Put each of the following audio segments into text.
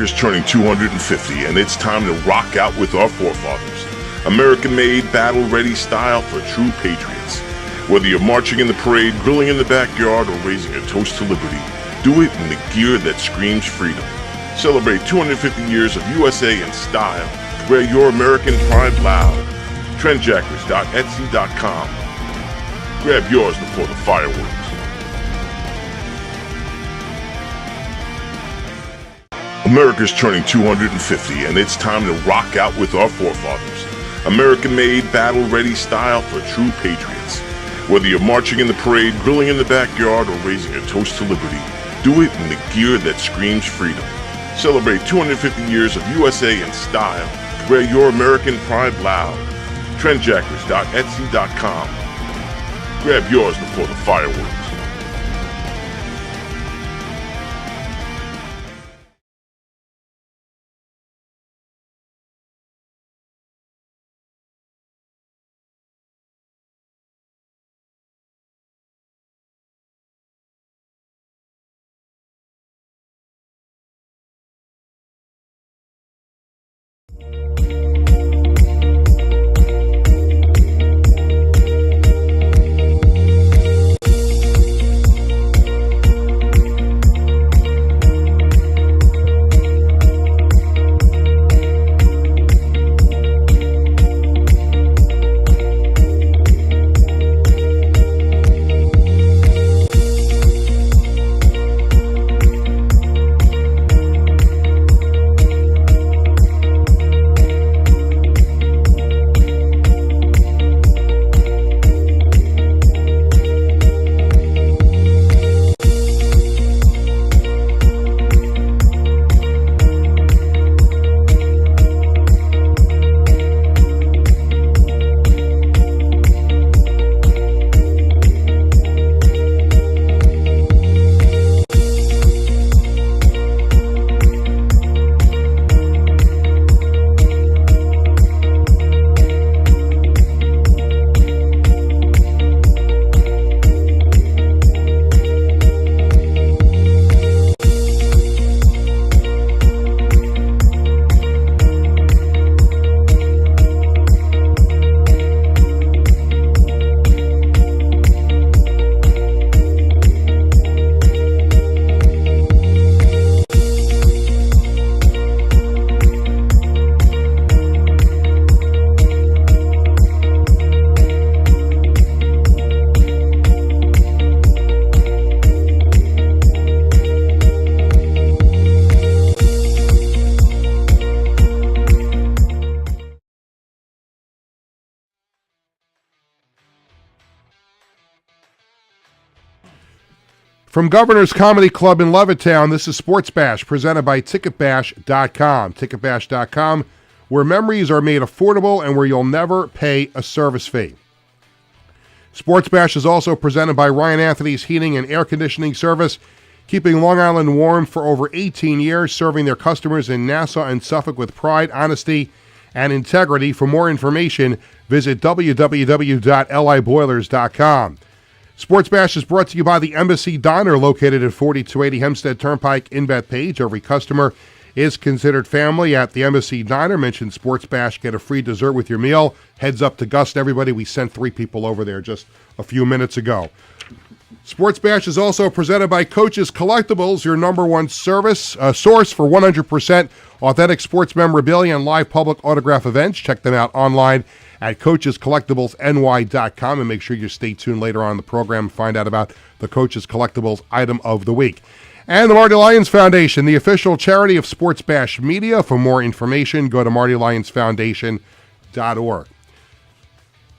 America's turning 250, and it's time to rock out with our forefathers. American-made, battle-ready style for true patriots. Whether you're marching in the parade, grilling in the backyard, or raising a toast to liberty, do it in the gear that screams freedom. Celebrate 250 years of USA in style. Wear your American pride loud. Trendjackers.etsy.com. Grab yours before the fireworks. America's turning 250, and it's time to rock out with our forefathers. American-made, battle-ready style for true patriots. Whether you're marching in the parade, grilling in the backyard, or raising a toast to liberty, do it in the gear that screams freedom. Celebrate 250 years of USA in style. Wear your American pride loud. Trendjackers.etsy.com. Grab yours before the fireworks. From Governor's Comedy Club in Levittown, this is Sports Bash, presented by TicketBash.com. TicketBash.com, where memories are made affordable and where you'll never pay a service fee. Sports Bash is also presented by Ryan Anthony's Heating and Air Conditioning Service, keeping Long Island warm for over 18 years, serving their customers in Nassau and Suffolk with pride, honesty, and integrity. For more information, visit www.liboilers.com. Sports Bash is brought to you by the Embassy Diner, located at 4280 Hempstead Turnpike in Bethpage. Every customer is considered family at the Embassy Diner. Mention Sports Bash, get a free dessert with your meal. Heads up to Gus, everybody. We sent 3 people over there just a few minutes ago. Sports Bash is also presented by Coach's Collectibles, your number one source for 100% authentic sports memorabilia and live public autograph events. Check them out online at coachescollectiblesny.com, and make sure you stay tuned later on in the program and find out about the Coaches Collectibles item of the week. And the Marty Lyons Foundation, the official charity of Sports Bash Media. For more information, go to martylyonsfoundation.org.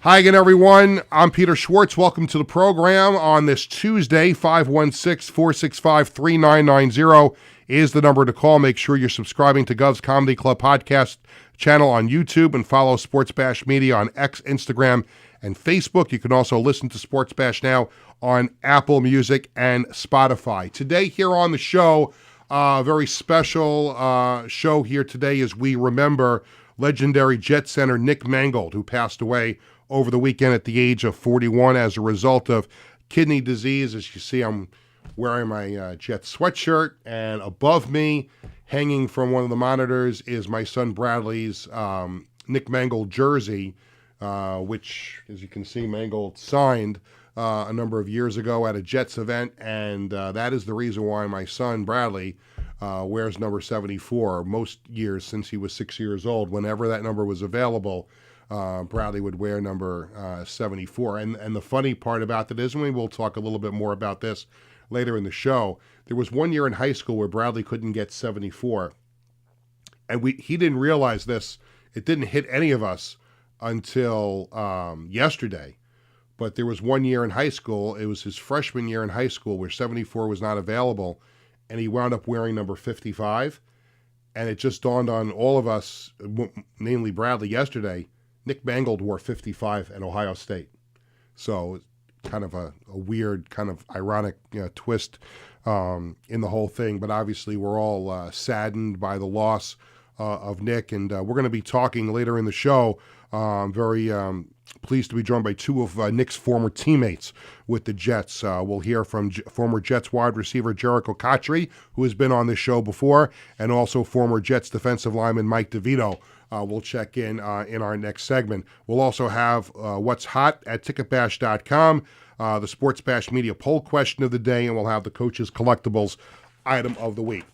Hi again, everyone. I'm Peter Schwartz. Welcome to the program on this Tuesday. 516-465-3990 is the number to call. Make sure you're subscribing to Govs Comedy Club podcast channel on YouTube and follow Sports Bash Media on X, Instagram, and Facebook. You can also listen to Sports Bash now on Apple Music and Spotify. Today here on the show, a very special show here today as we remember legendary Jet center Nick Mangold, who passed away over the weekend at the age of 41 as a result of kidney disease. As you see, I'm wearing my Jets sweatshirt, and above me, hanging from one of the monitors, is my son Bradley's Nick Mangold jersey, which, as you can see, Mangold signed a number of years ago at a Jets event, and that is the reason why my son Bradley wears number 74. Most years since he was 6 years old, whenever that number was available, Bradley would wear number 74. And the funny part about that is, and we will talk a little bit more about this later in the show, there was one year in high school where Bradley couldn't get 74. And he didn't realize this. It didn't hit any of us until yesterday. But there was one year in high school, it was his freshman year in high school, where 74 was not available, and he wound up wearing number 55. And it just dawned on all of us, namely Bradley, yesterday, Nick Mangold wore 55 at Ohio State. So kind of a weird, kind of ironic twist in the whole thing. But obviously we're all saddened by the loss of Nick. And we're going to be talking later in the show. Very pleased to be joined by two of Nick's former teammates with the Jets. We'll hear from former Jets wide receiver Grieco, Cotchery, who has been on this show before, and also former Jets defensive lineman Mike Devito. We'll check in our next segment. We'll also have what's hot at ticketbash.com, the Sports Bash Media poll question of the day, and we'll have the coaches collectibles item of the week.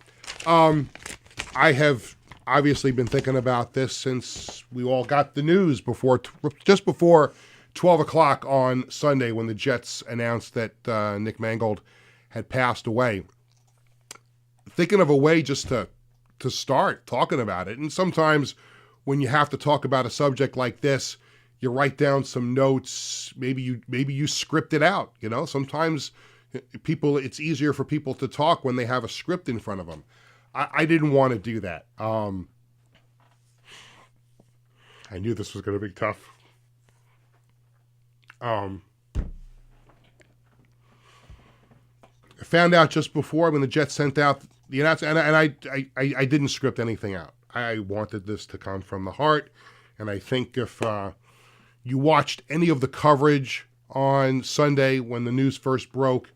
I have obviously been thinking about this since we all got the news just before 12 o'clock on Sunday, when the Jets announced that Nick Mangold had passed away. Thinking of a way just to start talking about it. And sometimes when you have to talk about a subject like this, you write down some notes. Maybe you script it out. Sometimes it's easier for people to talk when they have a script in front of them. I didn't want to do that. I knew this was going to be tough. I found out just before when the Jets sent out the announcement, and I didn't script anything out. I wanted this to come from the heart, and I think if you watched any of the coverage on Sunday when the news first broke,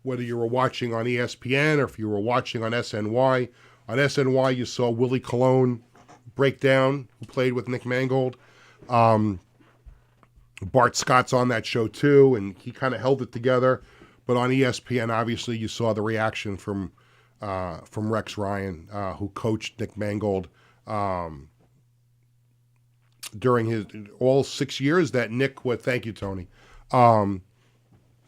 whether you were watching on ESPN or if you were watching on SNY. On SNY, you saw Willie Colon break down, who played with Nick Mangold. Bart Scott's on that show too, and he kind of held it together. But on ESPN, obviously, you saw the reaction from Rex Ryan, who coached Nick Mangold during his all 6 years that Nick was. Thank you, Tony.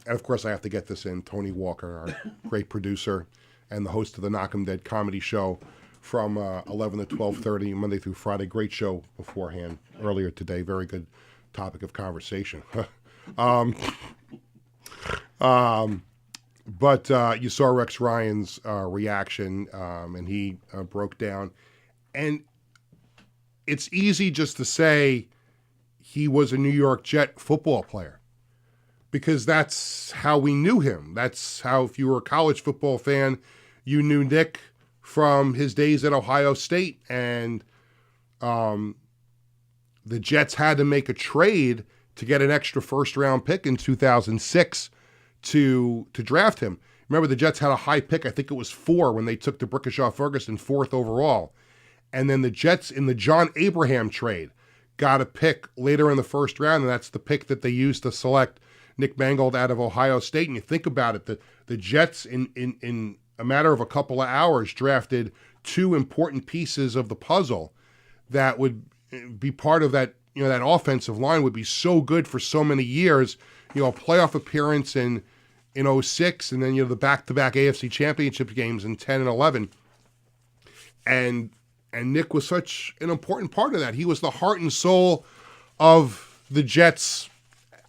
And of course, I have to get this in. Tony Walker, our great producer and the host of the Knock 'em Dead comedy show from 11 to 12:30, Monday through Friday. Great show beforehand, earlier today. Very good topic of conversation. But you saw Rex Ryan's reaction, and he broke down. And it's easy just to say he was a New York Jet football player, because that's how we knew him. That's how, if you were a college football fan, you knew Nick from his days at Ohio State. And the Jets had to make a trade to get an extra first-round pick in 2006 to draft him. Remember, the Jets had a high pick. I think it was 4 when they took DeBrickashaw Ferguson 4th overall. And then the Jets, in the John Abraham trade, got a pick later in the first round, and that's the pick that they used to select Nick Mangold out of Ohio State. And you think about it, the Jets, in a matter of a couple of hours, drafted 2 important pieces of the puzzle that would be part of that, that offensive line would be so good for so many years. A playoff appearance in 06, and then, the back-to-back AFC championship games in 10 and 11. And Nick was such an important part of that. He was the heart and soul of the Jets.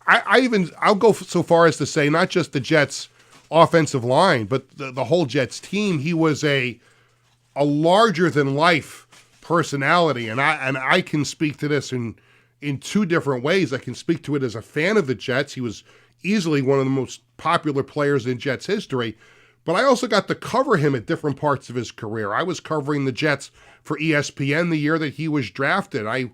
I'll go so far as to say not just the Jets offensive line, but the whole Jets team. He was a larger than life personality, and I can speak to this in 2 different ways. I can speak to it as a fan of the Jets. He was easily one of the most popular players in Jets history, but I also got to cover him at different parts of his career. I was covering the Jets for ESPN the year that he was drafted. I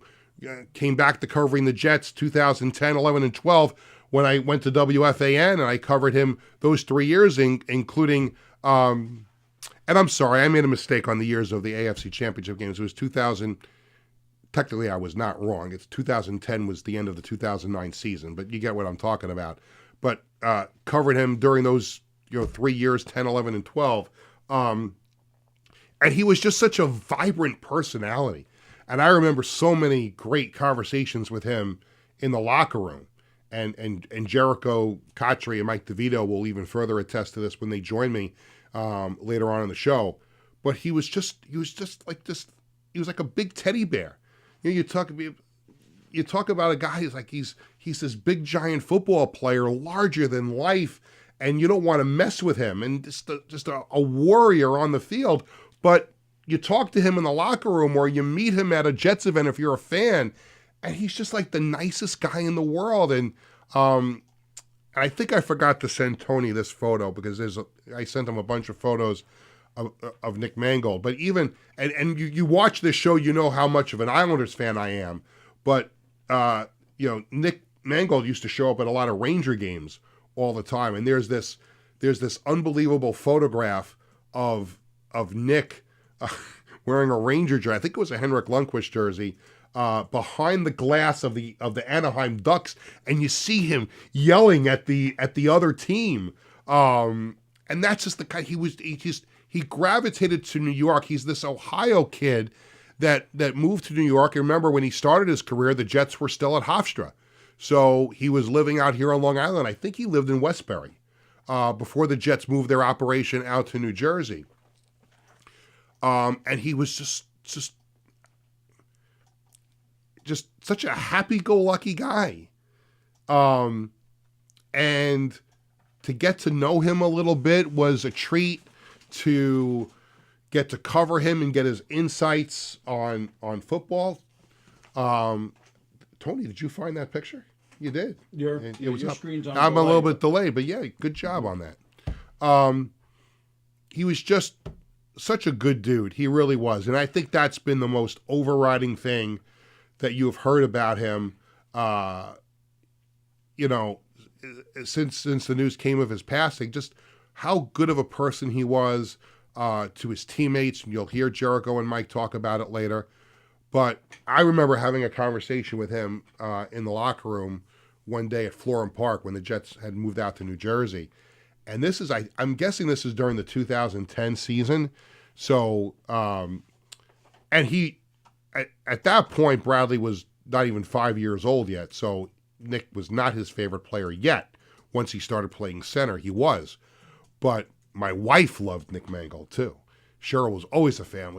came back to covering the Jets 2010, 11, and 12 when I went to WFAN and I covered him those 3 years, including, and I'm sorry, I made a mistake on the years of the AFC Championship games. It was 2000. Technically, I was not wrong. It's 2010 was the end of the 2009 season, but you get what I'm talking about. But covered him during those 3 years, 10, 11, and 12. And he was just such a vibrant personality. And I remember so many great conversations with him in the locker room. And Grieco, Cotchery, and Mike Devito will even further attest to this when they join me later on in the show. But he was like a big teddy bear. You talk about a guy who's like he's this big giant football player, larger than life, and you don't want to mess with him, and just a warrior on the field. But you talk to him in the locker room, or you meet him at a Jets event if you're a fan, and he's just like the nicest guy in the world. And I think I forgot to send Tony this photo because I sent him a bunch of photos of Nick Mangold. But even and you watch this show, you know how much of an Islanders fan I am. But Nick Mangold used to show up at a lot of Ranger games all the time, and there's this unbelievable photograph of Nick wearing a Ranger jersey. I think it was a Henrik Lundqvist jersey. Behind the glass of the Anaheim Ducks, and you see him yelling at the other team, and that's just the guy he gravitated to New York. He's this Ohio kid that moved to New York. And remember, when he started his career, the Jets were still at Hofstra, so he was living out here on Long Island. I think he lived in Westbury before the Jets moved their operation out to New Jersey, and he was just such a happy-go-lucky guy. And to get to know him a little bit was a treat, to get to cover him and get his insights on football. Tony, did you find that picture? You did. Your screen's on. I'm a little bit delayed, but yeah, good job on that. He was just such a good dude. He really was. And I think that's been the most overriding thing that you have heard about him, since the news came of his passing, just how good of a person he was to his teammates. And you'll hear Grieco and Mike talk about it later. But I remember having a conversation with him in the locker room one day at Florham Park when the Jets had moved out to New Jersey. And this is, I'm guessing this is during the 2010 season. So, and he, at that point, Bradley was not even 5 years old yet, so Nick was not his favorite player yet. Once he started playing center, he was. But my wife loved Nick Mangold too. Cheryl was always a fan,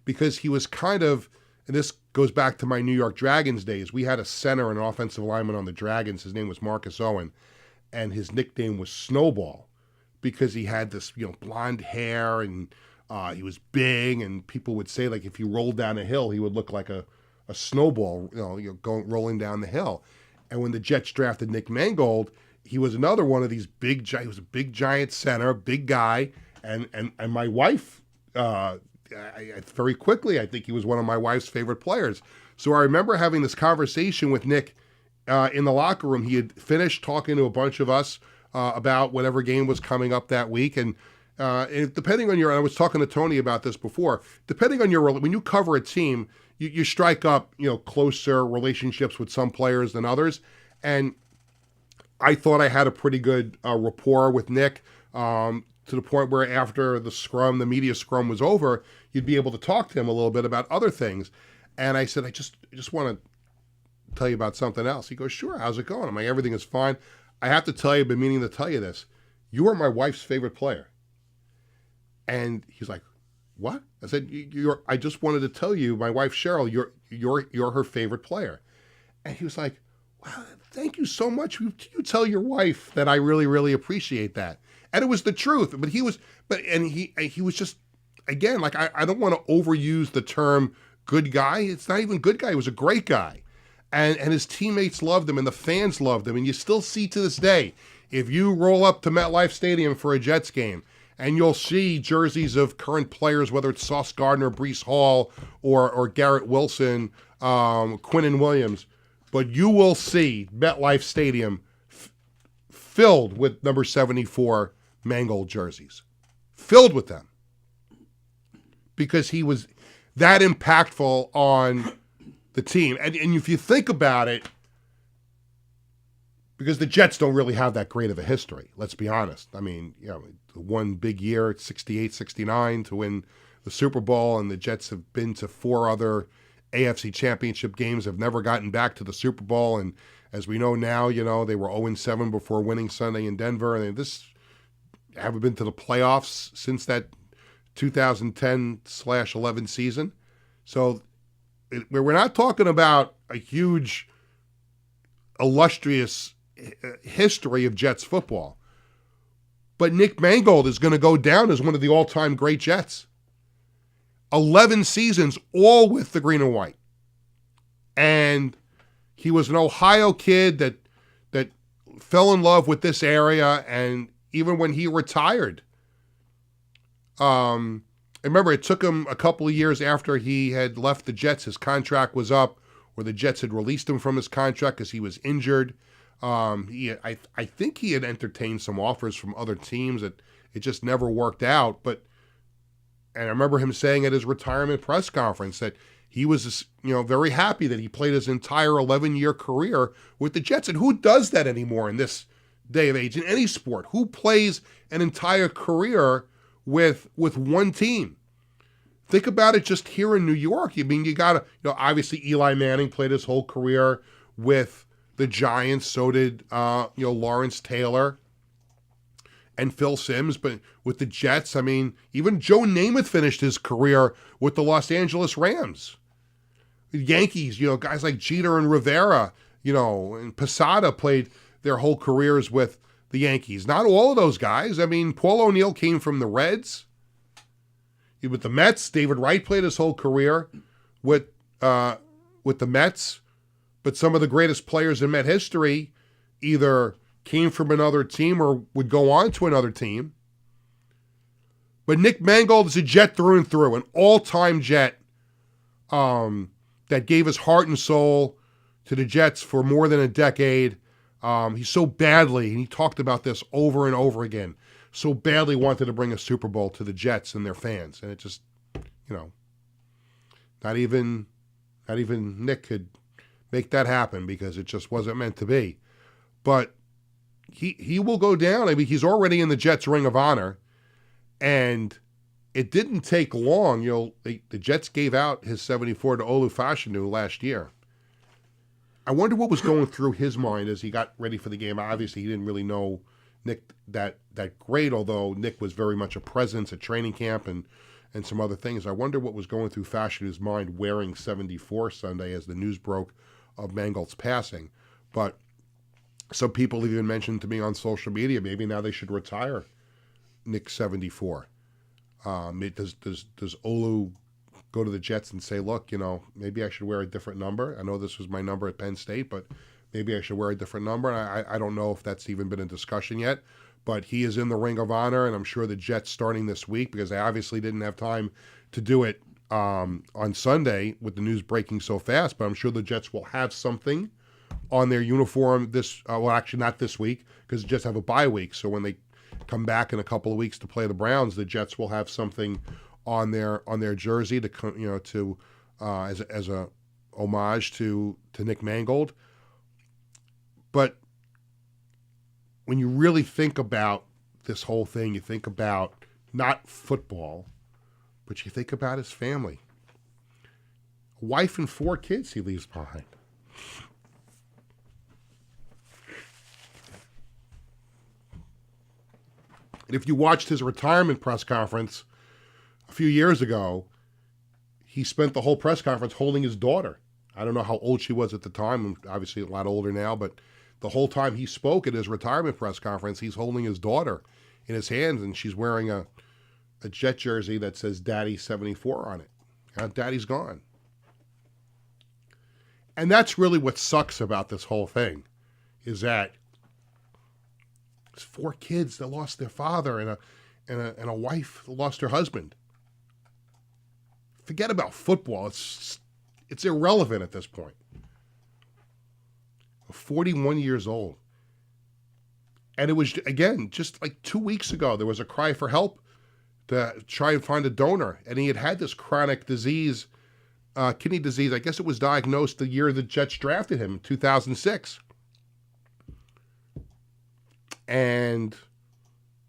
because he was kind of, and this goes back to my New York Dragons days. We had a center and offensive lineman on the Dragons. His name was Marcus Owen, and his nickname was Snowball because he had this, blonde hair, and he was big, and people would say, like, if he rolled down a hill, he would look like a snowball, rolling down the hill. And when the Jets drafted Nick Mangold, he was another one of these he was a big giant center, big guy, and my wife, very quickly, I think he was one of my wife's favorite players. So I remember having this conversation with Nick in the locker room. He had finished talking to a bunch of us about whatever game was coming up that week, and depending on I was talking to Tony about this before, depending on when you cover a team, you strike up, closer relationships with some players than others. And I thought I had a pretty good rapport with Nick, to the point where after the media scrum was over, you'd be able to talk to him a little bit about other things. And I said, I just want to tell you about something else. He goes, sure, how's it going? I'm like, everything is fine. I have to tell you, I've been meaning to tell you this. You are my wife's favorite player. And he's like, what? I said, I just wanted to tell you, my wife Cheryl, you're her favorite player. And he was like, wow, thank you so much. You tell your wife that I really, really appreciate that. And it was the truth. But he was just, again, like, I don't want to overuse the term good guy. It's not even good guy. He was a great guy. And his teammates loved him, and the fans loved him. And you still see to this day, if you roll up to MetLife Stadium for a Jets game, and you'll see jerseys of current players, whether it's Sauce Gardner, Breece Hall, or Garrett Wilson, Quinnen Williams, but you will see MetLife Stadium filled with number 74 Mangold jerseys. Filled with them. Because he was that impactful on the team. And if you think about it, because the Jets don't really have that great of a history, let's be honest. I mean, one big year at 68, 69 to win the Super Bowl, and the Jets have been to 4 other AFC championship games, have never gotten back to the Super Bowl. And as we know now, they were 0-7 before winning Sunday in Denver. And haven't been to the playoffs since that 2010/11 season. So we're not talking about a huge, illustrious history of Jets football. But Nick Mangold is going to go down as one of the all-time great Jets. 11 seasons, all with the green and white. And he was an Ohio kid that fell in love with this area, and even when he retired, I remember it took him a couple of years after he had left the Jets, his contract was up, or the Jets had released him from his contract because he was injured. I think he had entertained some offers from other teams that it just never worked out. And I remember him saying at his retirement press conference that he was, very happy that he played his entire 11-year career with the Jets. And who does that anymore in this day of age in any sport? Who plays an entire career with one team? Think about it just here in New York. I mean, you got to, obviously Eli Manning played his whole career with the Giants. So did, Lawrence Taylor and Phil Simms. But with the Jets, I mean, even Joe Namath finished his career with the Los Angeles Rams. The Yankees, guys like Jeter and Rivera, and Posada played their whole careers with the Yankees. Not all of those guys. I mean, Paul O'Neill came from the Reds. With the Mets, David Wright played his whole career with the Mets. But some of the greatest players in Met history either came from another team or would go on to another team. But Nick Mangold is a Jet through and through, an all-time Jet that gave his heart and soul to the Jets for more than a decade. He so badly, and he talked about this over and over again, so badly wanted to bring a Super Bowl to the Jets and their fans. And it just, not even Nick could make that happen because it just wasn't meant to be. But he will go down. I mean, he's already in the Jets Ring of Honor. And it didn't take long. The Jets gave out his 74 to Olu Fashanu last year. I wonder what was going through his mind as he got ready for the game. Obviously, he didn't really know Nick that great, although Nick was very much a presence at training camp and some other things. I wonder what was going through Fashanu's mind wearing 74 Sunday as the news broke of Mangold's passing. But some people even mentioned to me on social media, maybe now they should retire Nick 74. Does Olu go to the Jets and say, look, maybe I should wear a different number? I know this was my number at Penn State, but maybe I should wear a different number. And I don't know if that's even been a discussion yet, but he is in the Ring of Honor, and I'm sure the Jets starting this week, because they obviously didn't have time to do it on Sunday with the news breaking so fast, but I'm sure the Jets will have something on their uniform actually not this week, because the Jets have a bye week. So when they come back in a couple of weeks to play the Browns, the Jets will have something on their jersey to as a homage to Nick Mangold. But when you really think about this whole thing, you think about not football, but you think about his family. A wife and 4 kids he leaves behind. And if you watched his retirement press conference a few years ago, he spent the whole press conference holding his daughter. I don't know how old she was at the time, obviously a lot older now, but the whole time he spoke at his retirement press conference, he's holding his daughter in his hands, and she's wearing a Jet jersey that says Daddy 74 on it. Daddy's gone. And that's really what sucks about this whole thing, is that 4 kids that lost their father and a wife that lost her husband. Forget about football. It's irrelevant at this point. 41 years old. And it was, again, just like 2 weeks ago, there was a cry for help to try and find a donor. And he had this chronic disease, kidney disease. I guess it was diagnosed the year the Jets drafted him, in 2006. And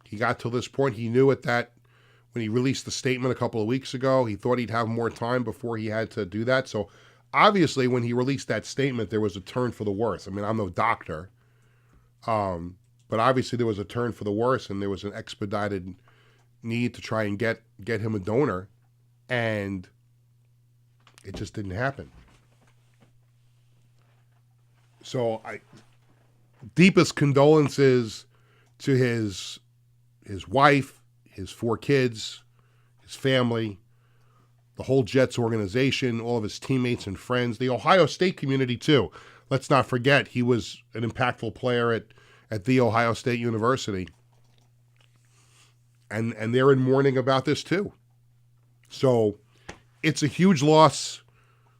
he got to this point. He knew when he released the statement a couple of weeks ago, he thought he'd have more time before he had to do that. So obviously when he released that statement, there was a turn for the worse. I mean, I'm no doctor, but obviously there was a turn for the worse, and there was an expedited need to try and get him a donor, and it just didn't happen. So deepest condolences to his wife, his 4 kids, his family, the whole Jets organization, all of his teammates and friends, the Ohio State community too. Let's not forget, he was an impactful player at The Ohio State University. And they're in mourning about this too. So it's a huge loss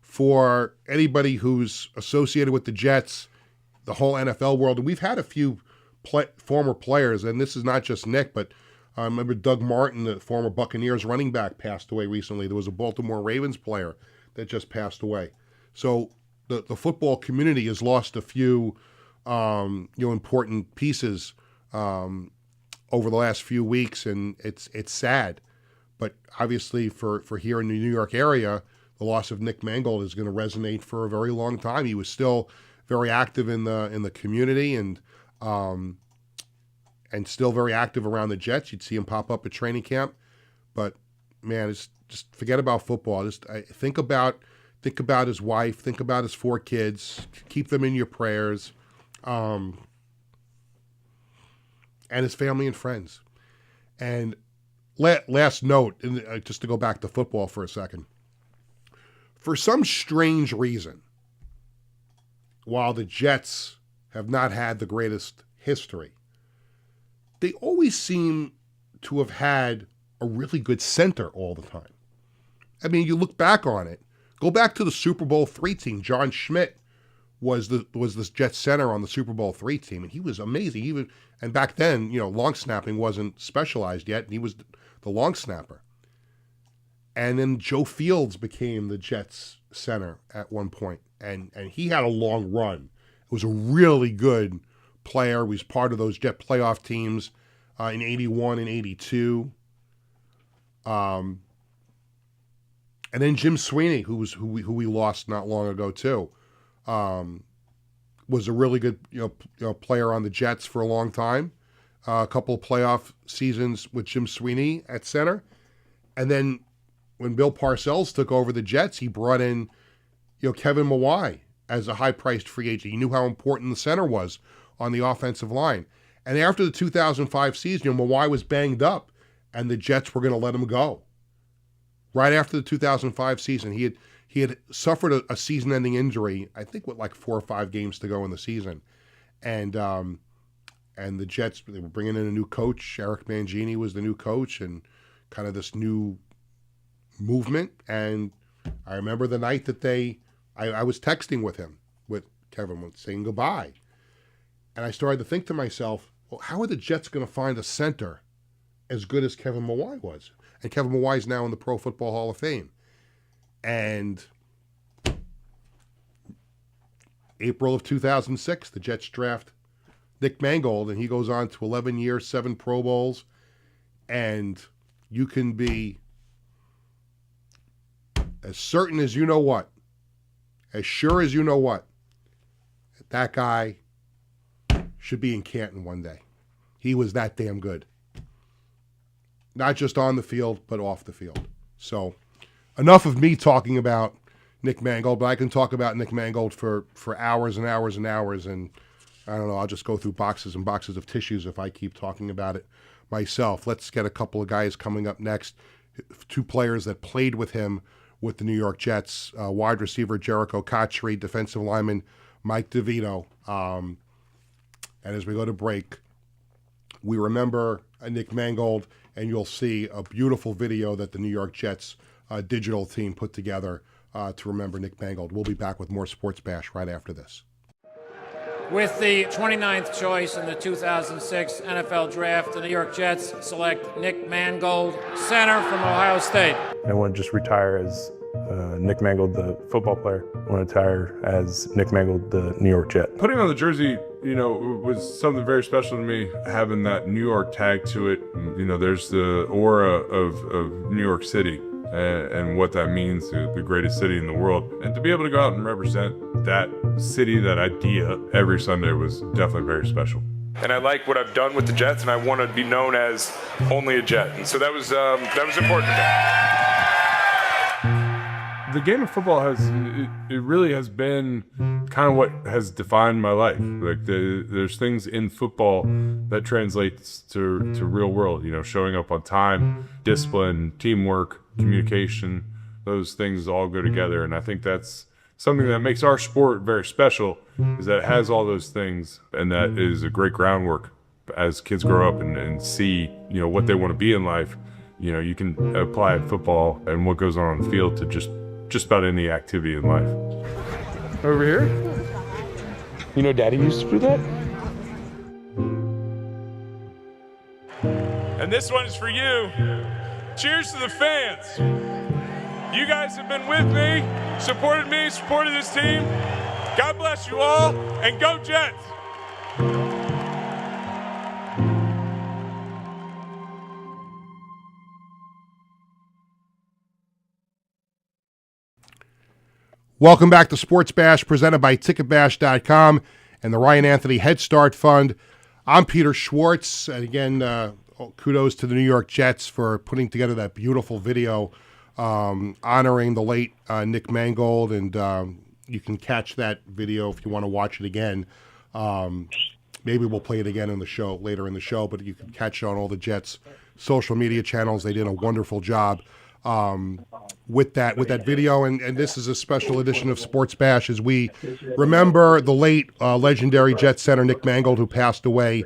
for anybody who's associated with the Jets, the whole NFL world. And we've had a few former players, and this is not just Nick, but I remember Doug Martin, the former Buccaneers running back, passed away recently. There was a Baltimore Ravens player that just passed away. So the football community has lost a few important pieces over the last few weeks, and it's sad. But obviously for here in the New York area, the loss of Nick Mangold is going to resonate for a very long time. He was still very active in the community, and still very active around the Jets. You'd see him pop up at training camp. But man, just forget about football. Just think about his wife. Think about his 4 kids. Keep them in your prayers. And his family and friends. And last note, just to go back to football for a second. For some strange reason, while the Jets have not had the greatest history, they always seem to have had a really good center all the time. I mean, you look back on it. Go back to the Super Bowl III team. John Schmidt was this Jets center on the Super Bowl III team, and he was amazing. And back then, long snapping wasn't specialized yet, and he was the long snapper. And then Joe Fields became the Jets center at one point, and he had a long run. It was a really good player. He was part of those Jet playoff teams in 81 and 82. And then Jim Sweeney, who we lost not long ago too, was a really good player on the Jets for a long time. A couple of playoff seasons with Jim Sweeney at center, and then when Bill Parcells took over the Jets, he brought in Kevin Mawai as a high-priced free agent. He knew how important the center was on the offensive line. And after the 2005 season, Mawai was banged up, and the Jets were going to let him go. Right after the 2005 season, he had suffered a season-ending injury, I think with like 4 or 5 games to go in the season. And the Jets, they were bringing in a new coach. Eric Mangini was the new coach, and kind of this new movement. And I remember the night that I was texting with Kevin, saying goodbye. And I started to think to myself, well, how are the Jets going to find a center as good as Kevin Mawai was? And Kevin Mawai is now in the Pro Football Hall of Fame. And April of 2006, the Jets draft Nick Mangold, and he goes on to 11 years, 7 Pro Bowls. And you can be as certain as you know what, as sure as you know what, that guy should be in Canton one day. He was that damn good. Not just on the field, but off the field. So, enough of me talking about Nick Mangold, but I can talk about Nick Mangold for hours and hours and hours, and I don't know, I'll just go through boxes and boxes of tissues if I keep talking about it myself. Let's get a couple of guys coming up next. 2 players that played with him with the New York Jets, wide receiver Jericho Cotchery, defensive lineman Mike Devito. And as we go to break, we remember Nick Mangold, and you'll see a beautiful video that the New York Jets digital team put together to remember Nick Mangold. We'll be back with more Sports Bash right after this. With the 29th choice in the 2006 NFL Draft, the New York Jets select Nick Mangold, center from Ohio State. I want to just retire as Nick Mangold, the football player. I want to retire as Nick Mangold, the New York Jet. Putting on the jersey, was something very special to me, having that New York tag to it. There's the aura of New York City and what that means to the greatest city in the world. And to be able to go out and represent that city, that idea, every Sunday was definitely very special. And I like what I've done with the Jets, and I want to be known as only a Jet. And so that was important to me. The game of football it really has been kind of what has defined my life. Like there's things in football that translates to real world, showing up on time, discipline, teamwork, communication, those things all go together. And I think that's something that makes our sport very special, is that it has all those things, and that is a great groundwork as kids grow up and see, what they want to be in life. You can apply football and what goes on the field to just about any activity in life. Over here? Daddy used to do that? And this one is for you. Cheers to the fans. You guys have been with me, supported this team. God bless you all, and go Jets! Welcome back to Sports Bash, presented by TicketBash.com and the Ryan Anthony Head Start Fund. I'm Peter Schwartz, and again, kudos to the New York Jets for putting together that beautiful video honoring the late Nick Mangold, and you can catch that video if you want to watch it again. Maybe we'll play it again in the show later in the show, but you can catch it on all the Jets' social media channels. They did a wonderful job with that video, and this is a special edition of Sports Bash as we remember the late legendary Jet center Nick Mangold, who passed away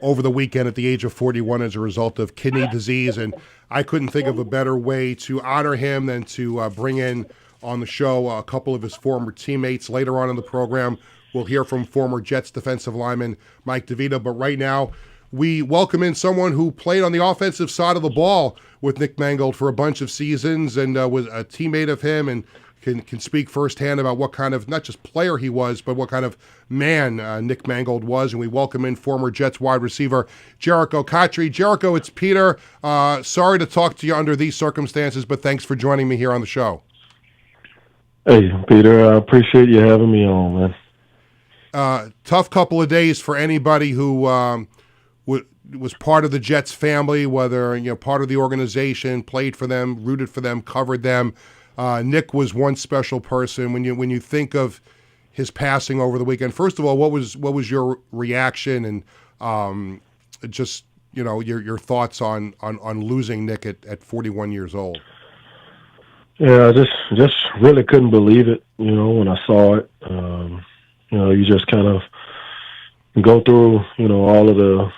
over the weekend at the age of 41 as a result of kidney disease. And I couldn't think of a better way to honor him than to bring in on the show a couple of his former teammates. Later on in the program, we'll hear from former Jets defensive lineman Mike Devito. But right now, we welcome in someone who played on the offensive side of the ball with Nick Mangold for a bunch of seasons and was a teammate of him, and can speak firsthand about what kind of, not just player he was, but what kind of man Nick Mangold was. And we welcome in former Jets wide receiver Grieco. Grieco, it's Peter. Sorry to talk to you under these circumstances, but thanks for joining me here on the show. Hey, Peter, I appreciate you having me on, man. Tough couple of days for anybody who was part of the Jets family, whether part of the organization, played for them, rooted for them, covered them. Nick was one special person. When you think of his passing over the weekend, first of all, what was your reaction, and just your thoughts on losing Nick at 41 years old? Yeah, I just really couldn't believe it. When I saw it, you just kind of go through all of the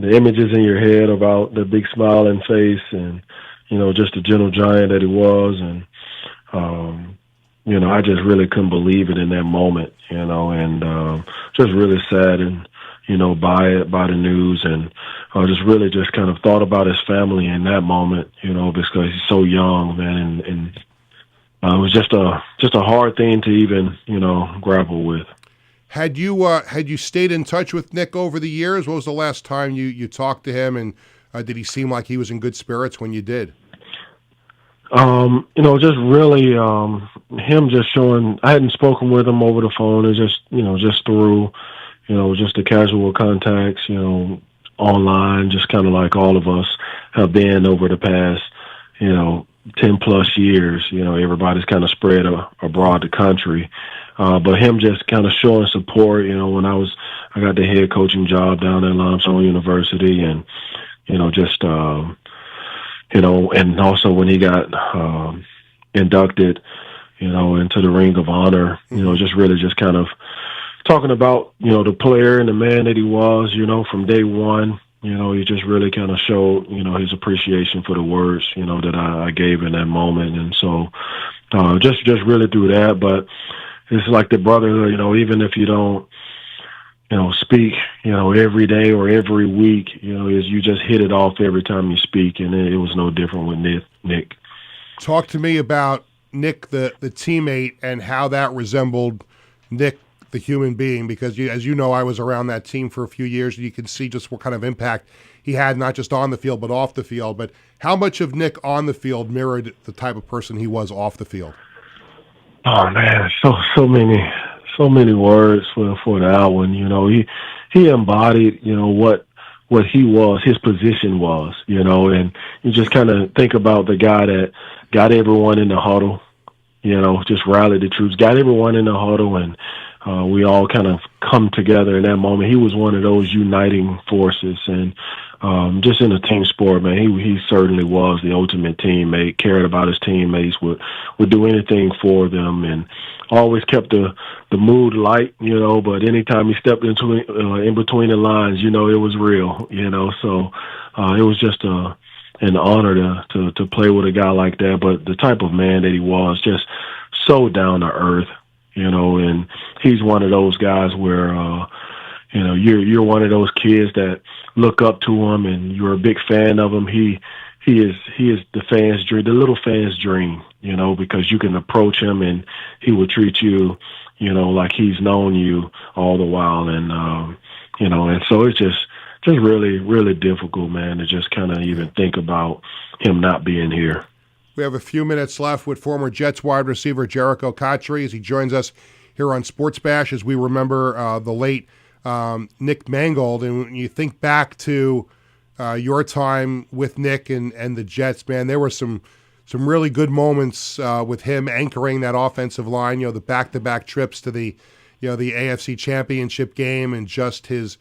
images in your head about the big smiling face and just the gentle giant that he was. And, I just really couldn't believe it in that moment, and just really saddened, by the news. And I just kind of thought about his family in that moment, because he's so young, man. And it was just a hard thing to even, grapple with. Had you stayed in touch with Nick over the years? What was the last time you talked to him, and did he seem like he was in good spirits when you did? Just really him just showing. I hadn't spoken with him over the phone. It just just through just the casual contacts, online, just kind of like all of us have been over the past 10 plus years. Everybody's kind of spread abroad the country. But him just kind of showing support, when I got the head coaching job down at Limestone University, and, and also when he got inducted, into the Ring of Honor, just really just kind of talking about, the player and the man that he was, from day one. He just really kind of showed, his appreciation for the words, that I gave in that moment. And so just really through that. But it's like the brotherhood, even if you don't speak, every day or every week, is you just hit it off every time you speak, and it was no different with Nick. Talk to me about Nick, the teammate, and how that resembled Nick, the human being, because as you know, I was around that team for a few years, and you can see just what kind of impact he had, not just on the field, but off the field. But how much of Nick on the field mirrored the type of person he was off the field? Oh man, so many words for that one. He embodied, what he was, his position was, and you just kind of think about the guy that got everyone in the huddle, just rallied the troops, got everyone in the huddle, and we all kind of come together in that moment. He was one of those uniting forces, and just in a team sport, man, he certainly was the ultimate teammate, cared about his teammates, would do anything for them, and always kept the mood light, but anytime he stepped into in between the lines, it was real, so it was just an honor to play with a guy like that. But the type of man that he was, just so down to earth, and he's one of those guys where you're one of those kids that look up to him and you're a big fan of him. He is the fans' dream, the little fans' dream, because you can approach him and he will treat you, like he's known you all the while. And, and so it's just really, really difficult, man, to just kind of even think about him not being here. We have a few minutes left with former Jets wide receiver Grieco Cotchery as he joins us here on Sports Bash as we remember the late Nick Mangold. And when you think back to your time with Nick and the Jets, man, there were some really good moments with him anchoring that offensive line, the back-to-back trips to the AFC Championship game, and just his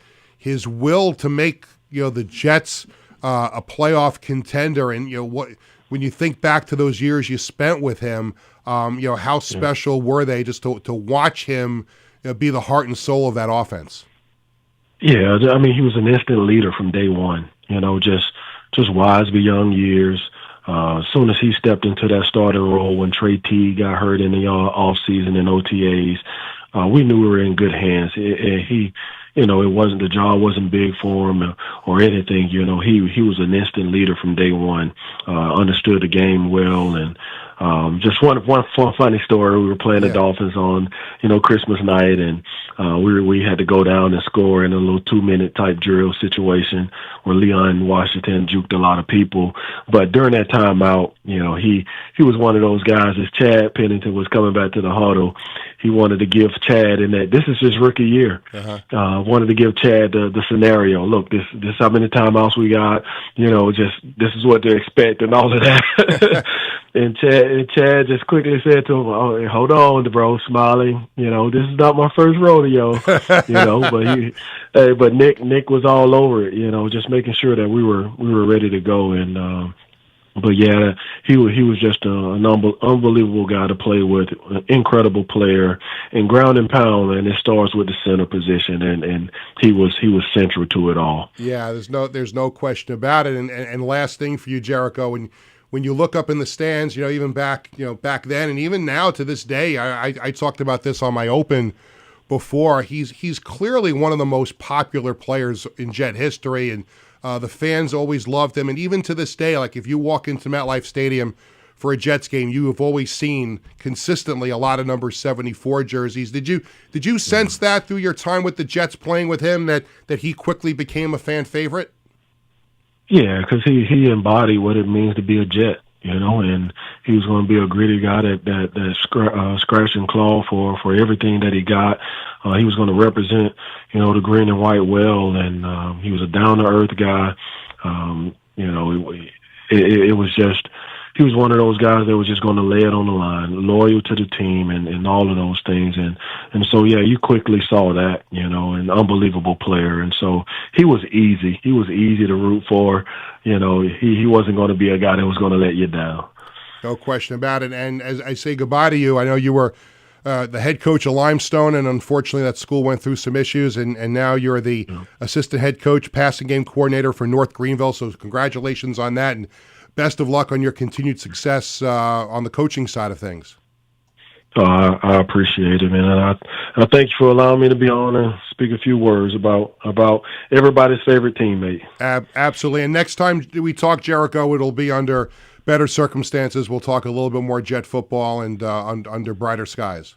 will to make, the Jets a playoff contender. And, when you think back to those years you spent with him, how special were they just to watch him be the heart and soul of that offense? Yeah, I mean, he was an instant leader from day one, just wise beyond years. As soon as he stepped into that starting role when Trey T got hurt in the offseason in OTAs, we knew we were in good hands. It wasn't, the job wasn't big for him or anything. He was an instant leader from day one, understood the game well. And just one funny story, we were playing the Dolphins on, Christmas night, and we had to go down and score in a little 2-minute type drill situation where Leon Washington juked a lot of people. But during that timeout, he was one of those guys, as Chad Pennington was coming back to the huddle, he wanted to give Chad, and this is his rookie year, wanted to give Chad the scenario. Look, this how many timeouts we got, just this is what to expect and all of that. And Chad just quickly said to him, "Oh, hold on, bro, smiling. This is not my first rodeo." But Nick was all over it. Just making sure that we were ready to go. And but yeah, he was just an unbelievable guy to play with, an incredible player, and ground and pound. And it starts with the center position, and he was central to it all. Yeah, there's no question about it. And last thing for you, Grieco, when you look up in the stands, even back then, and even now to this day, I talked about this on my open before. He's clearly one of the most popular players in Jet history, and the fans always loved him. And even to this day, like if you walk into MetLife Stadium for a Jets game, you have always seen consistently a lot of number 74 jerseys. Did you sense that through your time with the Jets playing with him that he quickly became a fan favorite? Yeah, because he embodied what it means to be a Jet, and he was going to be a gritty guy that scratched and clawed for everything that he got. He was going to represent, the green and white well, and he was a down-to-earth guy. It was just, he was one of those guys that was just going to lay it on the line, loyal to the team and all of those things. And so, yeah, you quickly saw that, an unbelievable player. And so he was easy. He was easy to root for. He wasn't going to be a guy that was going to let you down. No question about it. And as I say goodbye to you, I know you were the head coach of Limestone, and unfortunately that school went through some issues, and now you're the assistant head coach, passing game coordinator for North Greenville. So congratulations on that, and best of luck on your continued success on the coaching side of things. So I appreciate it, man, and I thank you for allowing me to be on and speak a few words about everybody's favorite teammate. Absolutely. And next time we talk Jericho, it'll be under better circumstances. We'll talk a little bit more Jet football and under brighter skies.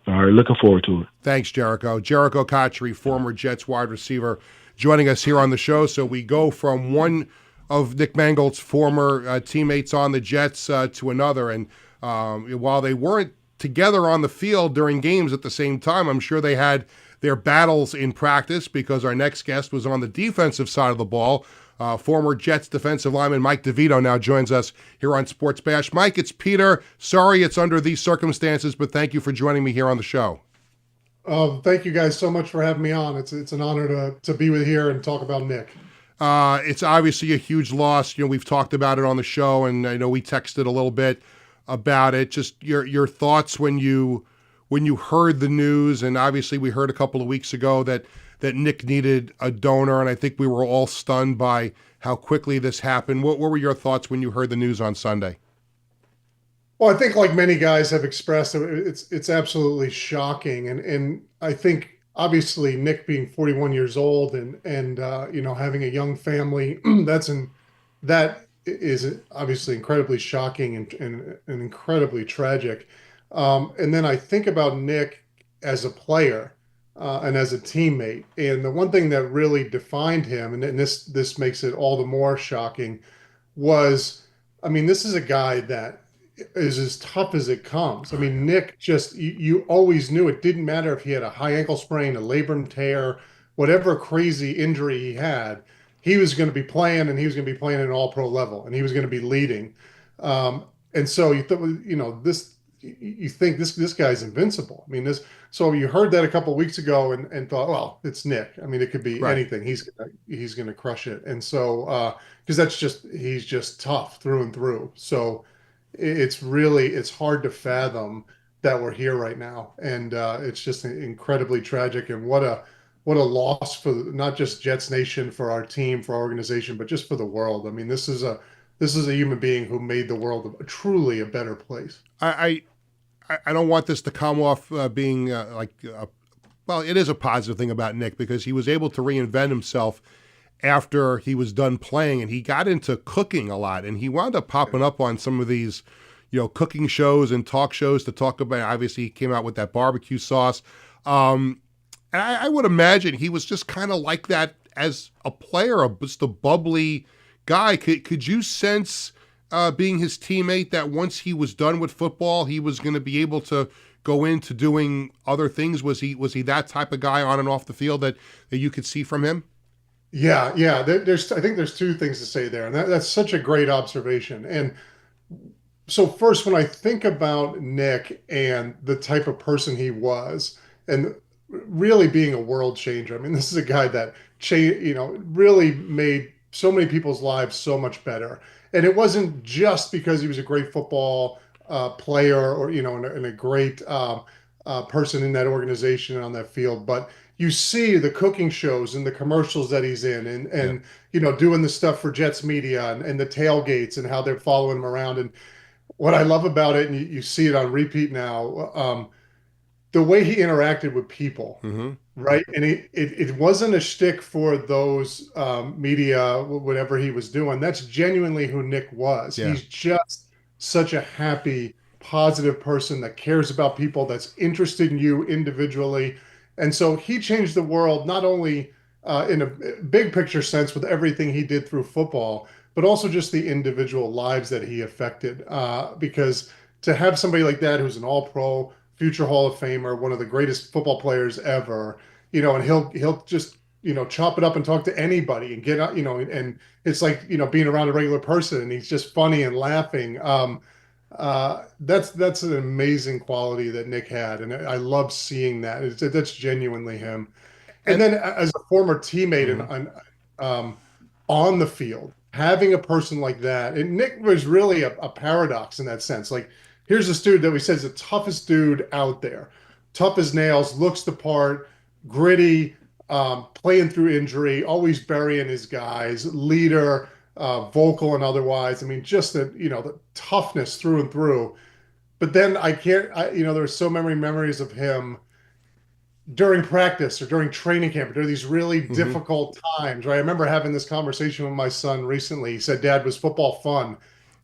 All right, looking forward to it. Thanks, Jericho. Jericho Cotchery, former Jets wide receiver, joining us here on the show. So we go from one of Nick Mangold's former teammates on the Jets to another, and while they weren't together on the field during games at the same time, I'm sure they had their battles in practice, because our next guest was on the defensive side of the ball. Former Jets defensive lineman Mike Devito now joins us here on Sports Bash. Mike, it's Peter. Sorry it's under these circumstances, but thank you for joining me here on the show. Thank you guys so much for having me on. It's an honor to be with here and talk about Nick. It's obviously a huge loss. We've talked about it on the show, and I know we texted a little bit about it. Just your thoughts when you heard the news, and obviously we heard a couple of weeks ago that Nick needed a donor, and I think we were all stunned by how quickly this happened. What were your thoughts when you heard the news on Sunday? Well, I think like many guys have expressed, it's absolutely shocking, and I think obviously Nick being 41 years old and having a young family, that is obviously incredibly shocking and incredibly tragic. And then I think about Nick as a player and as a teammate. And the one thing that really defined him, and this makes it all the more shocking, was, this is a guy that is as tough as it comes. Nick just, you always knew it didn't matter if he had a high ankle sprain, a labrum tear, whatever crazy injury he had, he was going to be playing, and he was going to be playing at an all-pro level, and he was going to be leading. And so you think this guy's invincible. So you heard that a couple of weeks ago and thought, well, it's Nick. It could be anything. He's going to crush it. And so because he's just tough through and through. So it's hard to fathom that we're here right now, and it's just incredibly tragic. And what a loss for not just Jets Nation, for our team, for our organization, but just for the world. This is a human being who made the world truly a better place. I don't want this to come off being well, it is a positive thing about Nick, because he was able to reinvent himself after he was done playing, and he got into cooking a lot, and he wound up popping up on some of these, cooking shows and talk shows to talk about. Obviously, he came out with that barbecue sauce. And I would imagine he was just kind of like that as a player, just a bubbly guy. Could you sense, being his teammate, that once he was done with football, he was going to be able to go into doing other things? Was he that type of guy on and off the field that you could see from him? Yeah. I think there's two things to say there, and that's such a great observation. And so first, when I think about Nick and the type of person he was, and really being a world changer. This is a guy that really made so many people's lives so much better. And it wasn't just because he was a great football player, or and a great person in that organization and on that field, but you see the cooking shows and the commercials that he's in, and doing the stuff for Jets media and the tailgates and how they're following him around. And what I love about it, and you see it on repeat now, the way he interacted with people, right? And it wasn't a shtick for those media, whatever he was doing. That's genuinely who Nick was. Yeah. He's just such a happy, positive person that cares about people, that's interested in you individually. And so he changed the world, not only in a big picture sense with everything he did through football, but also just the individual lives that he affected. Because to have somebody like that, who's an all-pro, future Hall of Famer, one of the greatest football players ever, and he'll just, chop it up and talk to anybody and get, and it's like, being around a regular person, and he's just funny and laughing. That's an amazing quality that Nick had, and I love seeing that. That's genuinely him. And then as a former teammate and on the field, having a person like that, and Nick was really a paradox in that sense. Like, here's this dude that we said is the toughest dude out there, tough as nails, looks the part, gritty, playing through injury, always burying his guys, leader, vocal and otherwise. Just the toughness through and through. but then I can't, there's so many memories of him during practice or during training camp, during these really difficult times, right? I remember having this conversation with my son recently. He said, "Dad, was football fun?"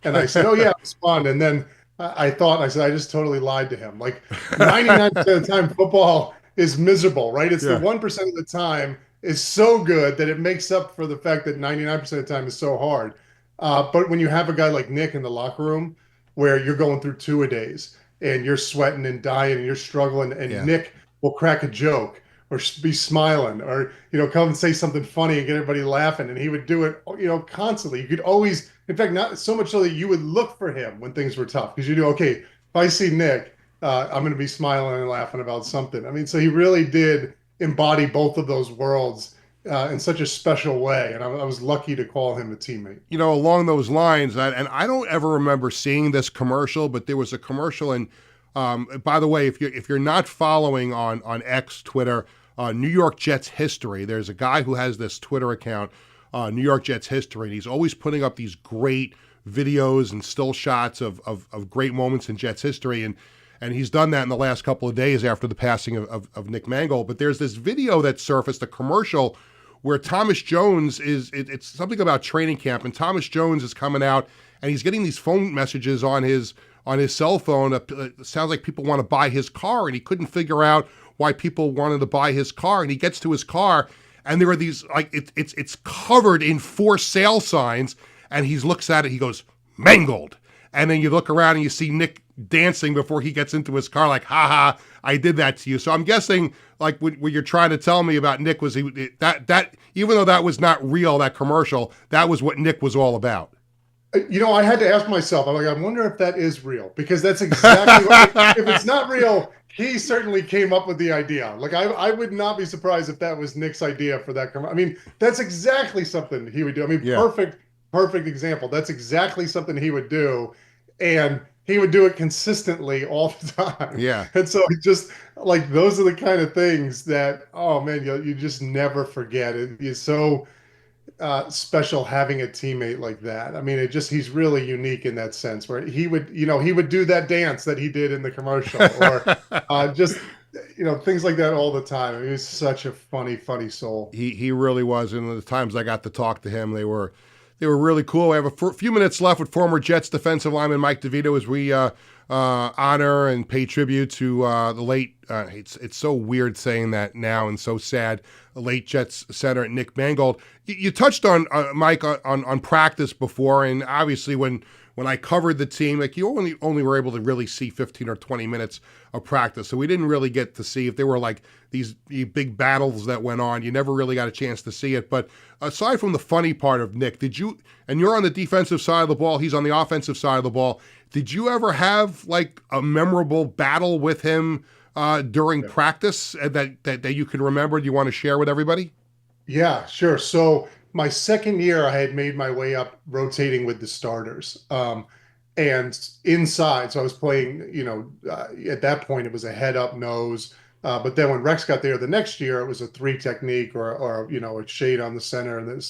And I said, "Oh yeah, it was fun." And then I said, I just totally lied to him. Like 99% of the time, football is miserable, right? It's the 1% of the time is so good that it makes up for the fact that 99% of the time is so hard. But when you have a guy like Nick in the locker room where you're going through two-a-days and you're sweating and dying and you're struggling, and Nick will crack a joke or be smiling or, come and say something funny and get everybody laughing. And he would do it, constantly. You could always, in fact, not so much so that you would look for him when things were tough, because you knew, okay, if I see Nick, I'm going to be smiling and laughing about something. I mean, so he really did embody both of those worlds in such a special way. And I was lucky to call him a teammate. Along those lines, and I don't ever remember seeing this commercial, but there was a commercial. And by the way, if you're not following on X, Twitter, New York Jets history, there's a guy who has this Twitter account, New York Jets history, and he's always putting up these great videos and still shots of great moments in Jets history. And he's done that in the last couple of days after the passing of Nick Mangold. But there's this video that surfaced, a commercial, where Thomas Jones it's something about training camp, and Thomas Jones is coming out and he's getting these phone messages on his cell phone. It sounds like people want to buy his car, and he couldn't figure out why people wanted to buy his car. And he gets to his car, and there are these, like, it's covered in for sale signs, and he looks at it, he goes, "Mangold." And then you look around and you see Nick dancing before he gets into his car, like, "Ha ha, I did that to you." So I'm guessing, like, what you're trying to tell me about Nick was that even though that was not real, that commercial, that was what Nick was all about. I had to ask myself, I'm like, I wonder if that is real, because that's exactly if it's not real, he certainly came up with the idea. Like, I would not be surprised if that was Nick's idea for that commercial. I mean, that's exactly something he would do. I mean, perfect example. That's exactly something he would do. And he would do it consistently all the time. Yeah. And so just like, those are the kind of things that, oh man, you just never forget. It's so special having a teammate like that. I mean, he's really unique in that sense, where he would do that dance that he did in the commercial, or just, things like that all the time. He was such a funny soul. He really was. And the times I got to talk to him, they were really cool. We have a few minutes left with former Jets defensive lineman Mike Devito as we honor and pay tribute to the late, it's so weird saying that now and so sad, the late Jets center Nick Mangold. You touched on, Mike, on practice before, and obviously when I covered the team, like, you only were able to really see 15 or 20 minutes of practice, so we didn't really get to see if there were like these big battles that went on. You never really got a chance to see it. But aside from the funny part of Nick, and you're on the defensive side of the ball, he's on the offensive side of the ball, did you ever have like a memorable battle with him during practice that you can remember? Do you want to share with everybody? Yeah, sure. So my second year, I had made my way up rotating with the starters. And inside, so I was playing, at that point it was a head up nose. But then when Rex got there the next year, it was a 3 technique or a shade on the center. And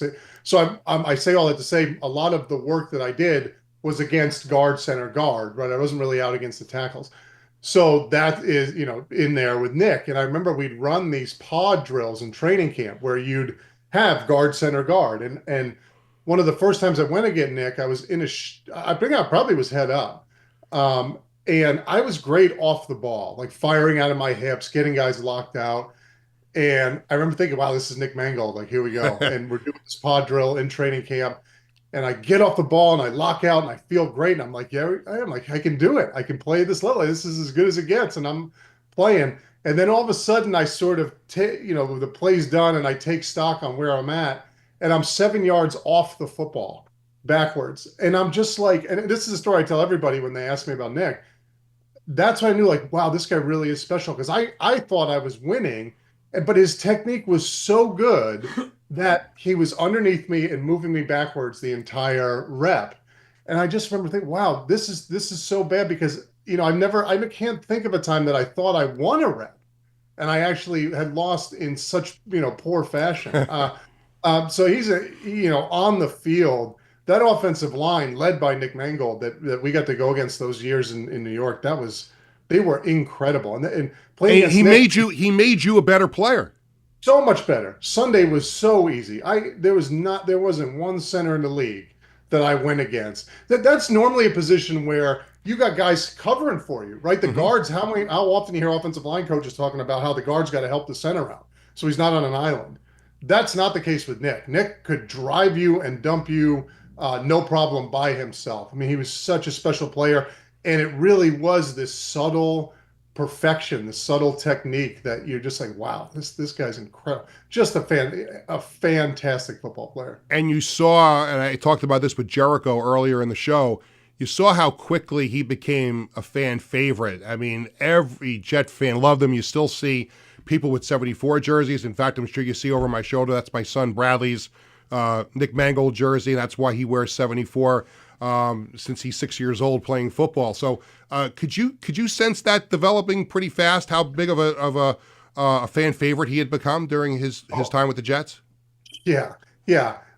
so I say all that to say a lot of the work that I did was against guard, center, guard, right? I wasn't really out against the tackles. So that is, in there with Nick. And I remember we'd run these pod drills in training camp where you'd have guard, center, guard. And one of the first times I went against Nick, I was I think I probably was head up. And I was great off the ball, like firing out of my hips, getting guys locked out. And I remember thinking, wow, this is Nick Mangold. Like, here we go. And we're doing this pod drill in training camp. And I get off the ball and I lock out and I feel great. And I'm like, yeah, I am. Like, I can do it. I can play this level. This is as good as it gets. And I'm playing. And then all of a sudden I sort of, the play's done and I take stock on where I'm at. And I'm 7 yards off the football backwards. And I'm just like, and this is a story I tell everybody when they ask me about Nick. That's when I knew, like, wow, this guy really is special. Because I thought I was winning, but his technique was so good that he was underneath me and moving me backwards the entire rep. And I just remember thinking, wow, this is so bad, because, I can't think of a time that I thought I won a rep. And I actually had lost in such, poor fashion. So he's on the field, that offensive line led by Nick Mangold that we got to go against those years in New York, they were incredible. And playing against Nick, he made you a better player. So much better. Sunday was so easy. There wasn't one center in the league that I went against. That's normally a position where you got guys covering for you, right? The guards, how often you hear offensive line coaches talking about how the guards got to help the center out, so he's not on an island. That's not the case with Nick. Nick could drive you and dump you no problem by himself. I mean, he was such a special player, and it really was this subtle perfection, the subtle technique that you're just like, wow, this guy's incredible. Just a fantastic football player. And you saw, and I talked about this with Jericho earlier in the show, you saw how quickly he became a fan favorite. I mean, every Jet fan loved him. You still see people with 74 jerseys. In fact, I'm sure you see over my shoulder, that's my son Bradley's Nick Mangold jersey. That's why he wears 74 since he's 6 years old playing football. So could you sense that developing pretty fast? How big of a fan favorite he had become during his time with the Jets? Yeah.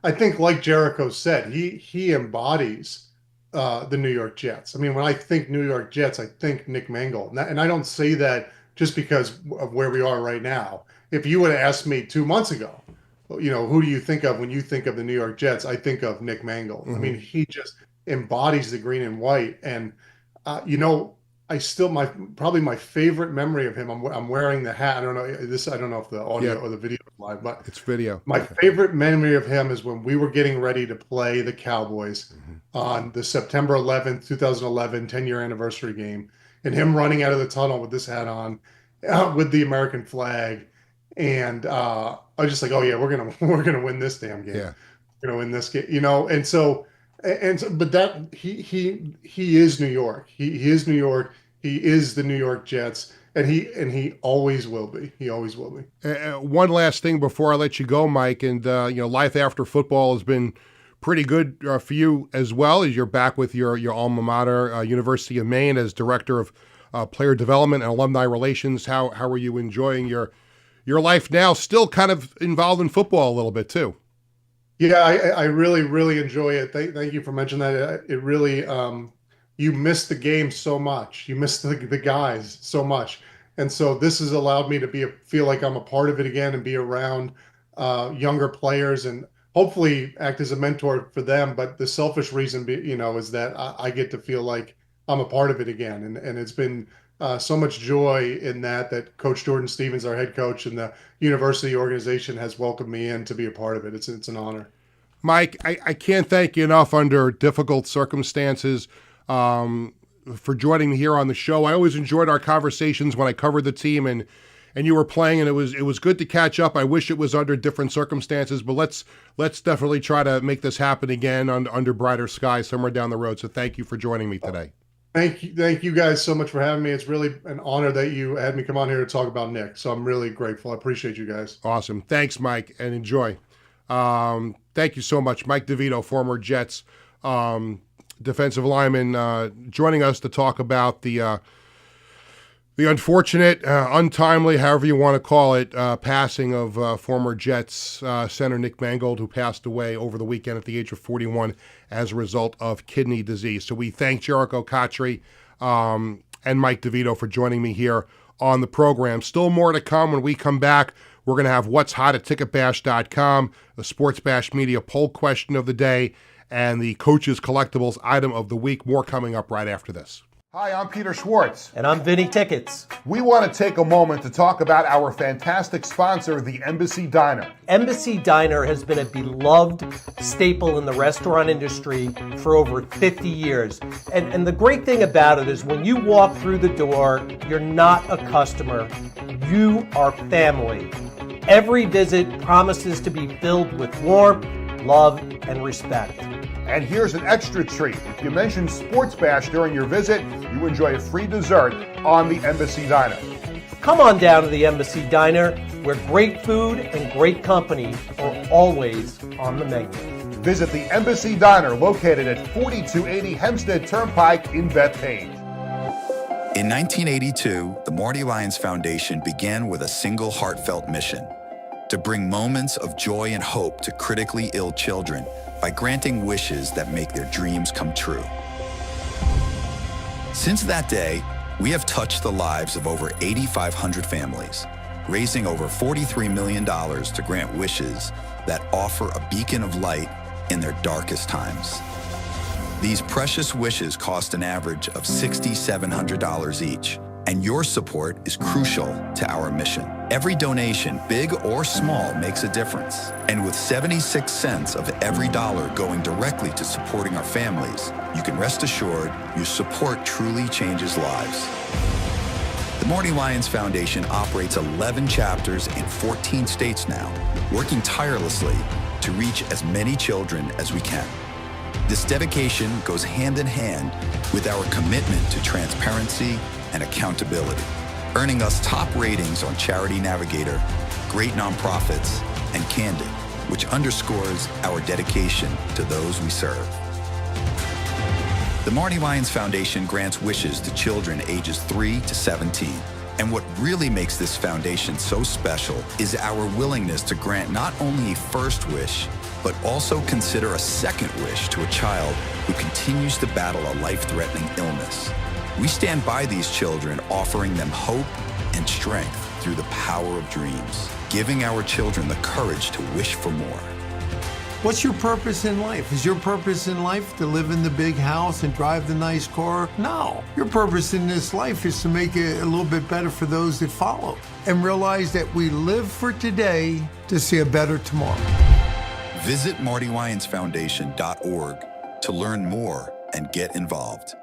I think, like Jericho said, he embodies the New York Jets. I mean, when I think New York Jets, I think Nick Mangold, and I don't say that just because of where we are right now. If you would have asked me 2 months ago, who do you think of when you think of the New York Jets? I think of Nick Mangold. I mean, he just embodies the green and white. And, probably my favorite memory of him, I'm wearing the hat. I don't know if the audio or the video is live, but it's video. My favorite memory of him is when we were getting ready to play the Cowboys on the September 11th, 2011 10-year anniversary game, and him running out of the tunnel with this hat on, with the American flag. And I was just like, oh yeah, we're gonna win this damn game. Yeah. We're gonna win this game, but that he is New York. He is New York. He is the New York Jets, and he always will be. He always will be. One last thing before I let you go, Mike, and life after football has been pretty good for you as well, as you're back with your alma mater, University of Maine, as director of player development and alumni relations. How are you enjoying your life now? Still kind of involved in football a little bit too. Yeah, I really, really enjoy it. Thank you for mentioning that. It really, you miss the game so much. You miss the guys so much. And so this has allowed me to feel like I'm a part of it again and be around younger players and hopefully act as a mentor for them. But the selfish reason, is that I get to feel like I'm a part of it again. And it's been so much joy in that Coach Jordan Stevens, our head coach, and the university organization has welcomed me in to be a part of it. It's an honor. Mike, I can't thank you enough under difficult circumstances for joining me here on the show. I always enjoyed our conversations when I covered the team and you were playing, and it was good to catch up. I wish it was under different circumstances, but let's definitely try to make this happen again under brighter skies somewhere down the road. So thank you for joining me today. Thank you guys so much for having me. It's really an honor that you had me come on here to talk about Nick. So I'm really grateful. I appreciate you guys. Awesome. Thanks, Mike, and enjoy. Thank you so much. Mike Devito, former Jets defensive lineman, joining us to talk about the unfortunate, untimely, however you want to call it, passing of former Jets center Nick Mangold, who passed away over the weekend at the age of 41 as a result of kidney disease. So we thank Jericho Cotchery and Mike Devito for joining me here on the program. Still more to come when we come back. We're going to have What's Hot at TicketBash.com, the Sports Bash Media poll question of the day, and the Coaches Collectibles item of the week. More coming up right after this. Hi, I'm Peter Schwartz. And I'm Vinny Tickets. We want to take a moment to talk about our fantastic sponsor, the Embassy Diner. Embassy Diner has been a beloved staple in the restaurant industry for over 50 years. And the great thing about it is when you walk through the door, you're not a customer, you are family. Every visit promises to be filled with warmth, love, and respect. And here's an extra treat. If you mention Sports Bash during your visit, you enjoy a free dessert on the Embassy Diner. Come on down to the Embassy Diner, where great food and great company are always on the menu. Visit the Embassy Diner, located at 4280 Hempstead Turnpike in Bethpage. In 1982, the Marty Lyons Foundation began with a single heartfelt mission: to bring moments of joy and hope to critically ill children by granting wishes that make their dreams come true. Since that day, we have touched the lives of over 8,500 families, raising over $43 million to grant wishes that offer a beacon of light in their darkest times. These precious wishes cost an average of $6,700 each, and your support is crucial to our mission. Every donation, big or small, makes a difference. And with 76 cents of every dollar going directly to supporting our families, you can rest assured your support truly changes lives. The Marty Lyons Foundation operates 11 chapters in 14 states now, working tirelessly to reach as many children as we can. This dedication goes hand in hand with our commitment to transparency and accountability, earning us top ratings on Charity Navigator, Great Nonprofits, and Candid, which underscores our dedication to those we serve. The Marty Lyons Foundation grants wishes to children ages 3 to 17. And what really makes this foundation so special is our willingness to grant not only a first wish, but also consider a second wish to a child who continues to battle a life-threatening illness. We stand by these children, offering them hope and strength through the power of dreams, giving our children the courage to wish for more. What's your purpose in life? Is your purpose in life to live in the big house and drive the nice car? No. Your purpose in this life is to make it a little bit better for those that follow and realize that we live for today to see a better tomorrow. Visit MartyLyonsFoundation.org to learn more and get involved.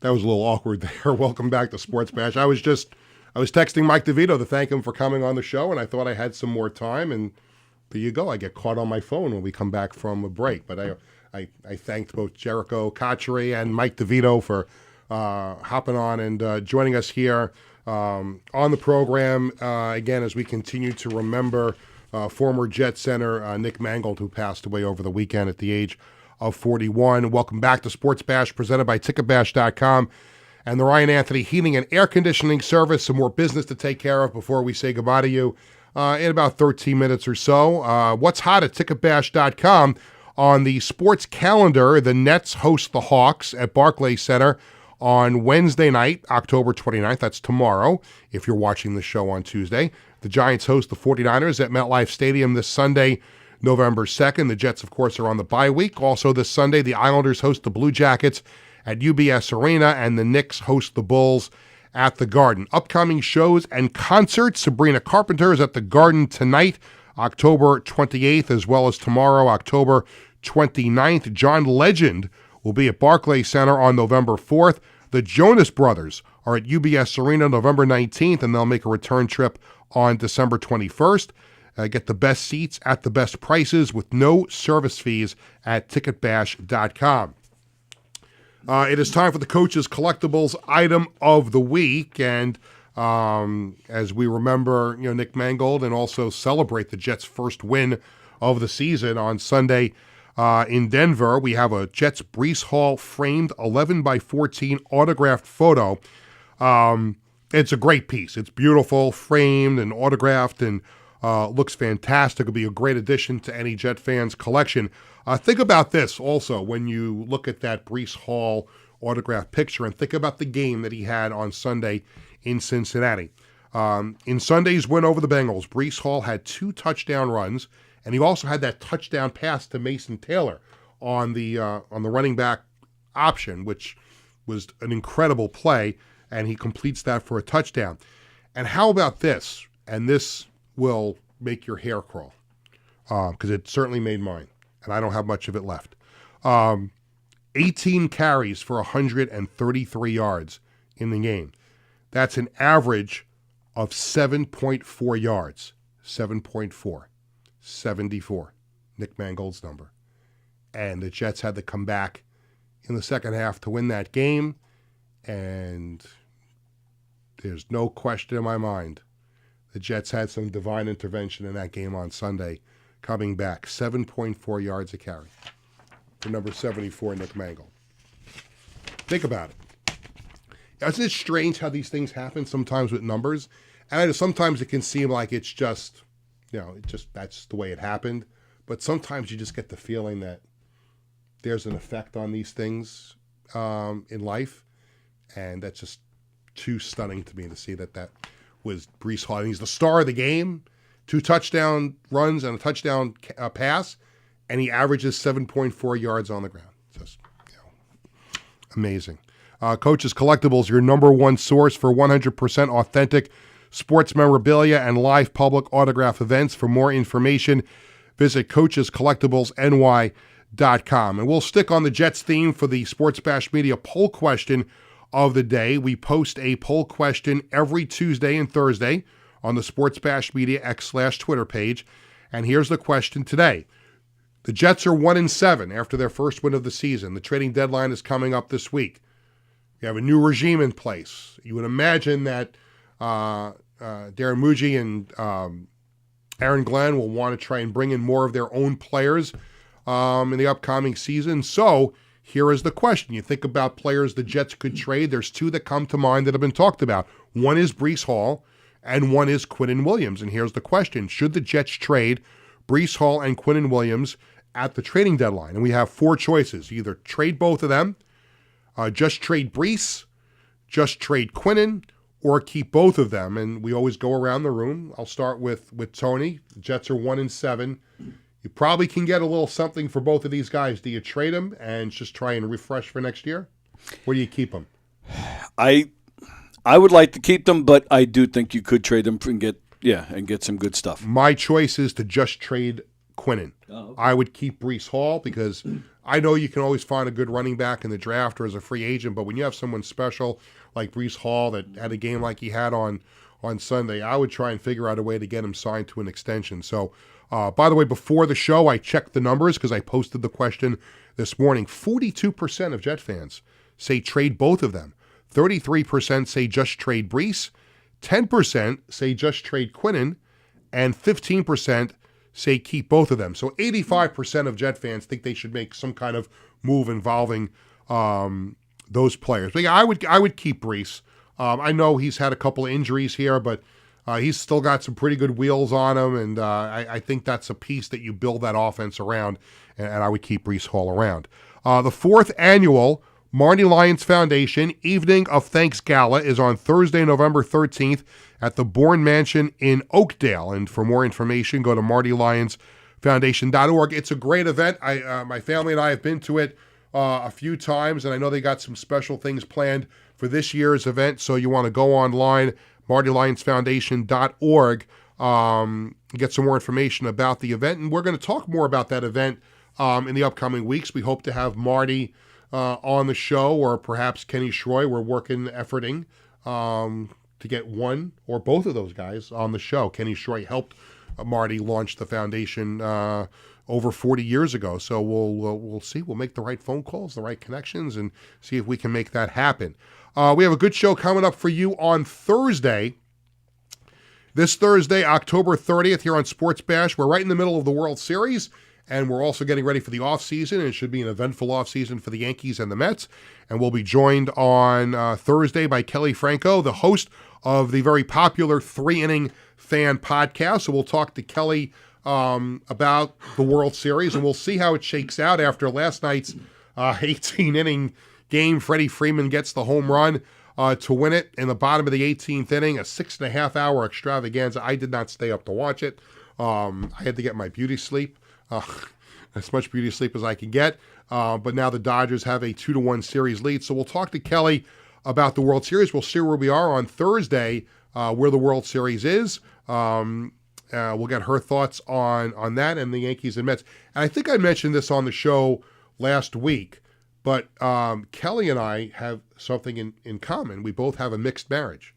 That was a little awkward there. Welcome back to Sports Bash. I was texting Mike Devito to thank him for coming on the show, and I thought I had some more time, and there you go. I get caught on my phone when we come back from a break. But I thanked both Jericho Cotchery and Mike Devito for hopping on and joining us here on the program, again, as we continue to remember former Jet center Nick Mangold, who passed away over the weekend at the age of 41. Welcome back to Sports Bash, presented by TicketBash.com and the Ryan Anthony Heating and Air Conditioning Service. Some more business to take care of before we say goodbye to you in about 13 minutes or so. What's hot at TicketBash.com? On the sports calendar, the Nets host the Hawks at Barclays Center on Wednesday night, October 29th. That's tomorrow, if you're watching the show on Tuesday. The Giants host the 49ers at MetLife Stadium this Sunday, November 2nd. The Jets, of course, are on the bye week. Also this Sunday, the Islanders host the Blue Jackets at UBS Arena, and the Knicks host the Bulls at the Garden. Upcoming shows and concerts: Sabrina Carpenter is at the Garden tonight, October 28th, as well as tomorrow, October 29th. John Legend will be at Barclays Center on November 4th. The Jonas Brothers are at UBS Arena November 19th, and they'll make a return trip on December 21st. Get the best seats at the best prices with no service fees at TicketBash.com. It is time for the Coach's Collectibles Item of the Week, and as we remember, Nick Mangold, and also celebrate the Jets' first win of the season on Sunday in Denver, we have a Jets Breece Hall framed 11x14 autographed photo. It's a great piece. It's beautiful, framed and autographed, and looks fantastic. It'll be a great addition to any Jet fans' collection. Think about this also when you look at that Breece Hall autograph picture, and think about the game that he had on Sunday in Cincinnati. In Sunday's win over the Bengals, Breece Hall had 2 touchdown runs, and he also had that touchdown pass to Mason Taylor on the running back option, which was an incredible play, and he completes that for a touchdown. And how about this? And this will make your hair crawl, because it certainly made mine, and I don't have much of it left. 18 carries for 133 yards in the game. That's an average of 7.4 yards. 7.4. 74. Nick Mangold's number. And the Jets had to come back in the second half to win that game, and there's no question in my mind the Jets had some divine intervention in that game on Sunday, coming back 7.4 yards a carry for number 74, Nick Mangold. Think about it. isn't it strange how these things happen sometimes with numbers? And sometimes it can seem like it's just, that's the way it happened. But sometimes you just get the feeling that there's an effect on these things in life. And that's just too stunning to me to see that was Breece Hall. He's the star of the game, 2 touchdown runs and a touchdown pass, and he averages 7.4 yards on the ground. Just, amazing. Coach's Collectibles, your number one source for 100% authentic sports memorabilia and live public autograph events. For more information, visit coachescollectiblesny.com. And we'll stick on the Jets theme for the Sports Bash Media poll question of the day. We post a poll question every Tuesday and Thursday on the Sports Bash Media X/Twitter page. And here's the question today. The Jets are 1-7 after their first win of the season. The trading deadline is coming up this week. You have a new regime in place. You would imagine that Darren Muji and Aaron Glenn will want to try and bring in more of their own players in the upcoming season. So here is the question. You think about players the Jets could trade. There's 2 that come to mind that have been talked about. One is Breece Hall, and one is Quinnen Williams. And here's the question. Should the Jets trade Breece Hall and Quinnen Williams at the trading deadline? And we have 4 choices. Either trade both of them, just trade Breece, just trade Quinnen, or keep both of them. And we always go around the room. I'll start with Tony. The Jets are 1-7. You probably can get a little something for both of these guys. Do you trade them and just try and refresh for next year? Or do you keep them? I would like to keep them, but I do think you could trade them and get some good stuff. My choice is to just trade Quinnen. Oh, okay. I would keep Breece Hall because I know you can always find a good running back in the draft or as a free agent, but when you have someone special like Breece Hall that had a game like he had on Sunday, I would try and figure out a way to get him signed to an extension. So, by the way, before the show, I checked the numbers because I posted the question this morning. 42% of Jet fans say trade both of them. 33% say just trade Breece. 10% say just trade Quinnen. And 15% say keep both of them. So 85% of Jet fans think they should make some kind of move involving those players. But yeah, I would keep Breece. I know he's had a couple of injuries here, but he's still got some pretty good wheels on him, and I think that's a piece that you build that offense around, and I would keep Breece Hall around. The 4th annual Marty Lyons Foundation Evening of Thanks Gala is on Thursday, November 13th at the Bourne Mansion in Oakdale. And for more information, go to martylyonsfoundation.org. It's a great event. My family and I have been to it a few times, and I know they got some special things planned for this year's event, so you want to go online, martylyonsfoundation.org, get some more information about the event. And we're going to talk more about that event in the upcoming weeks. We hope to have Marty on the show, or perhaps Kenny Schroy. We're efforting to get one or both of those guys on the show. Kenny Schroy helped Marty launch the foundation over 40 years ago. So we'll see. We'll make the right phone calls, the right connections, and see if we can make that happen. We have a good show coming up for you on Thursday. This Thursday, October 30th, here on Sports Bash. We're right in the middle of the World Series, and we're also getting ready for the offseason. It should be an eventful offseason for the Yankees and the Mets. And we'll be joined on Thursday by Kelly Franco, the host of the very popular 3-Inning Fan podcast. So we'll talk to Kelly about the World Series, and we'll see how it shakes out after last night's 18-inning game. Freddie Freeman gets the home run to win it in the bottom of the 18th inning, a 6.5-hour extravaganza. I did not stay up to watch it. I had to get my beauty sleep, as much beauty sleep as I can get. But now the Dodgers have a 2-1 series lead. So we'll talk to Kelly about the World Series. We'll see where we are on Thursday, where the World Series is. We'll get her thoughts on that and the Yankees and Mets. And I think I mentioned this on the show last week, but Kelly and I have something in common. We both have a mixed marriage.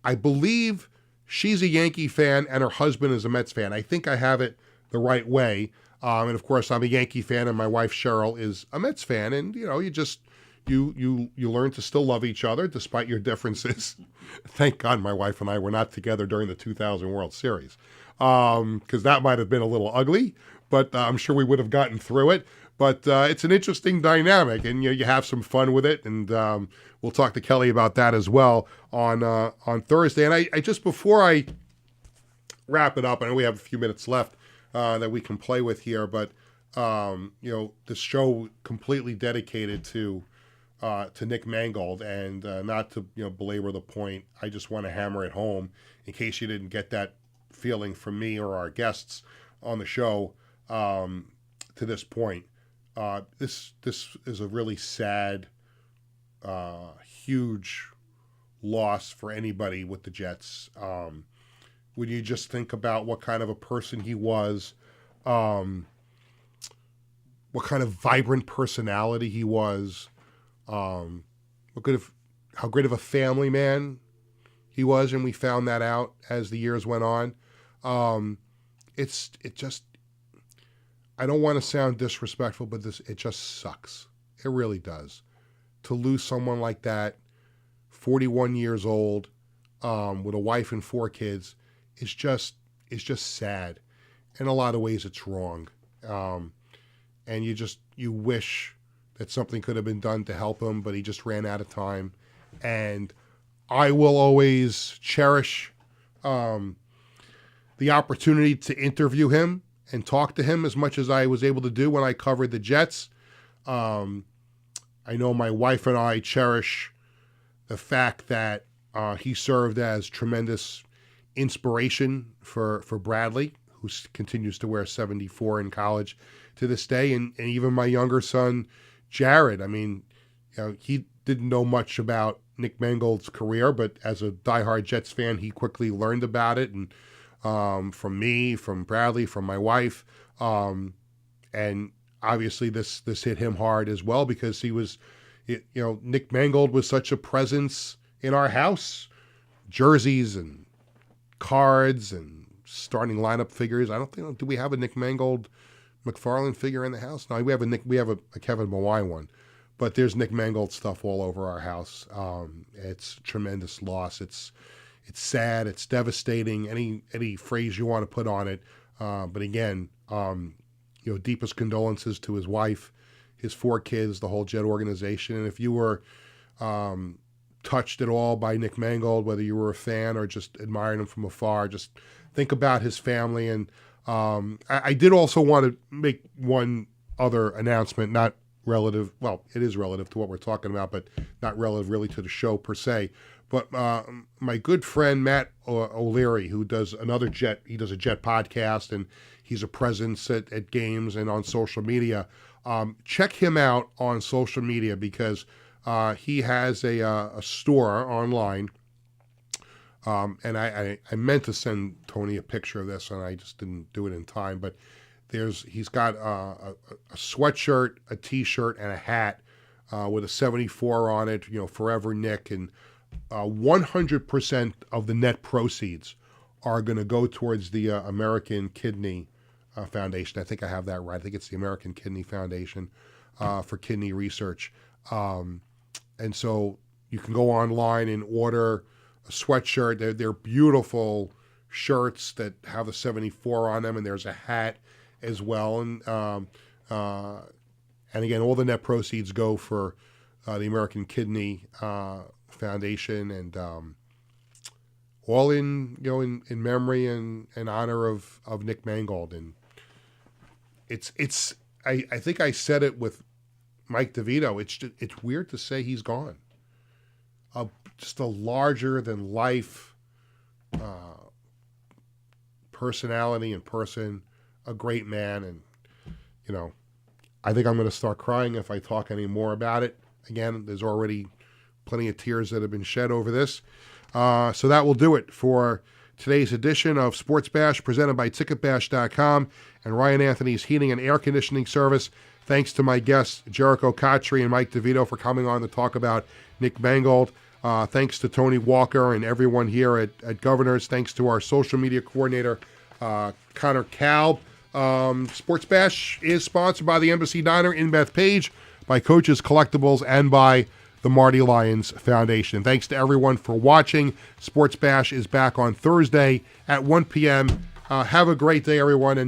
I believe she's a Yankee fan and her husband is a Mets fan. I think I have it the right way. And of course, I'm a Yankee fan, and my wife Cheryl is a Mets fan. And you know, you learn to still love each other despite your differences. Thank God my wife and I were not together during the 2000 World Series, because that might have been a little ugly. But I'm sure we would have gotten through it. But it's an interesting dynamic, and you have some fun with it, and we'll talk to Kelly about that as well on Thursday. And I just before I wrap it up, I know we have a few minutes left that we can play with here, but this show completely dedicated to Nick Mangold, and not to belabor the point, I just want to hammer it home in case you didn't get that feeling from me or our guests on the show to this point. This is a really sad, huge loss for anybody with the Jets. When you just think about what kind of a person he was, what kind of vibrant personality he was, how great of a family man he was, and we found that out as the years went on. I don't want to sound disrespectful, but it just sucks. It really does. To lose someone like that, 41 years old, with a wife and 4 kids, is just sad. In a lot of ways, it's wrong. And you wish that something could have been done to help him, but he just ran out of time. And I will always cherish the opportunity to interview him and talk to him as much as I was able to do when I covered the Jets. I know my wife and I cherish the fact that he served as tremendous inspiration for Bradley, who continues to wear 74 in college to this day, and even my younger son, Jared. I mean, he didn't know much about Nick Mangold's career, but as a diehard Jets fan, he quickly learned about it, and from me, from Bradley, from my wife, and obviously this hit him hard as well, because he was, Nick Mangold was such a presence in our house, jerseys and cards and starting lineup figures. I don't think, do we have a Nick Mangold McFarland figure in the house? No, we have a Kevin Mawai one, but there's Nick Mangold stuff all over our house. It's a tremendous loss. It's sad. It's devastating. Any phrase you want to put on it. But again, deepest condolences to his wife, his 4 kids, the whole Jet organization. And if you were touched at all by Nick Mangold, whether you were a fan or just admiring him from afar, just think about his family. And I did also want to make one other announcement, not relative. Well, it is relative to what we're talking about, but not relative really to the show per se. But my good friend Matt O'Leary, who does another Jet, he does a Jet podcast, and he's a presence at games and on social media. Check him out on social media, because he has a store online. And I meant to send Tony a picture of this, and I just didn't do it in time. But he's got a sweatshirt, a T-shirt, and a hat with a 74 on it. Forever Nick, and 100% of the net proceeds are going to go towards the American Kidney Foundation. I think I have that right. I think it's the American Kidney Foundation for kidney research. And so you can go online and order a sweatshirt. They're beautiful shirts that have the 74 on them, and there's a hat as well. And again, all the net proceeds go for the American Kidney Foundation, and all in in memory and honor of Nick Mangold. And I think I said it with Mike Devito. It's weird to say he's gone. Just a larger than life personality and person, a great man. And I think I'm going to start crying if I talk any more about it. Again, there's already plenty of tears that have been shed over this. So that will do it for today's edition of Sports Bash, presented by TicketBash.com and Ryan Anthony's Heating and Air Conditioning Service. Thanks to my guests, Jericho Cotchery and Mike Devito, for coming on to talk about Nick Mangold. Thanks to Tony Walker and everyone here at Governors. Thanks to our social media coordinator, Connor Kalb. Sports Bash is sponsored by the Embassy Diner in Bethpage, by Coaches Collectibles, and by the Marty Lyons Foundation. Thanks to everyone for watching. Sports Bash is back on Thursday at 1 p.m. Have a great day, everyone. And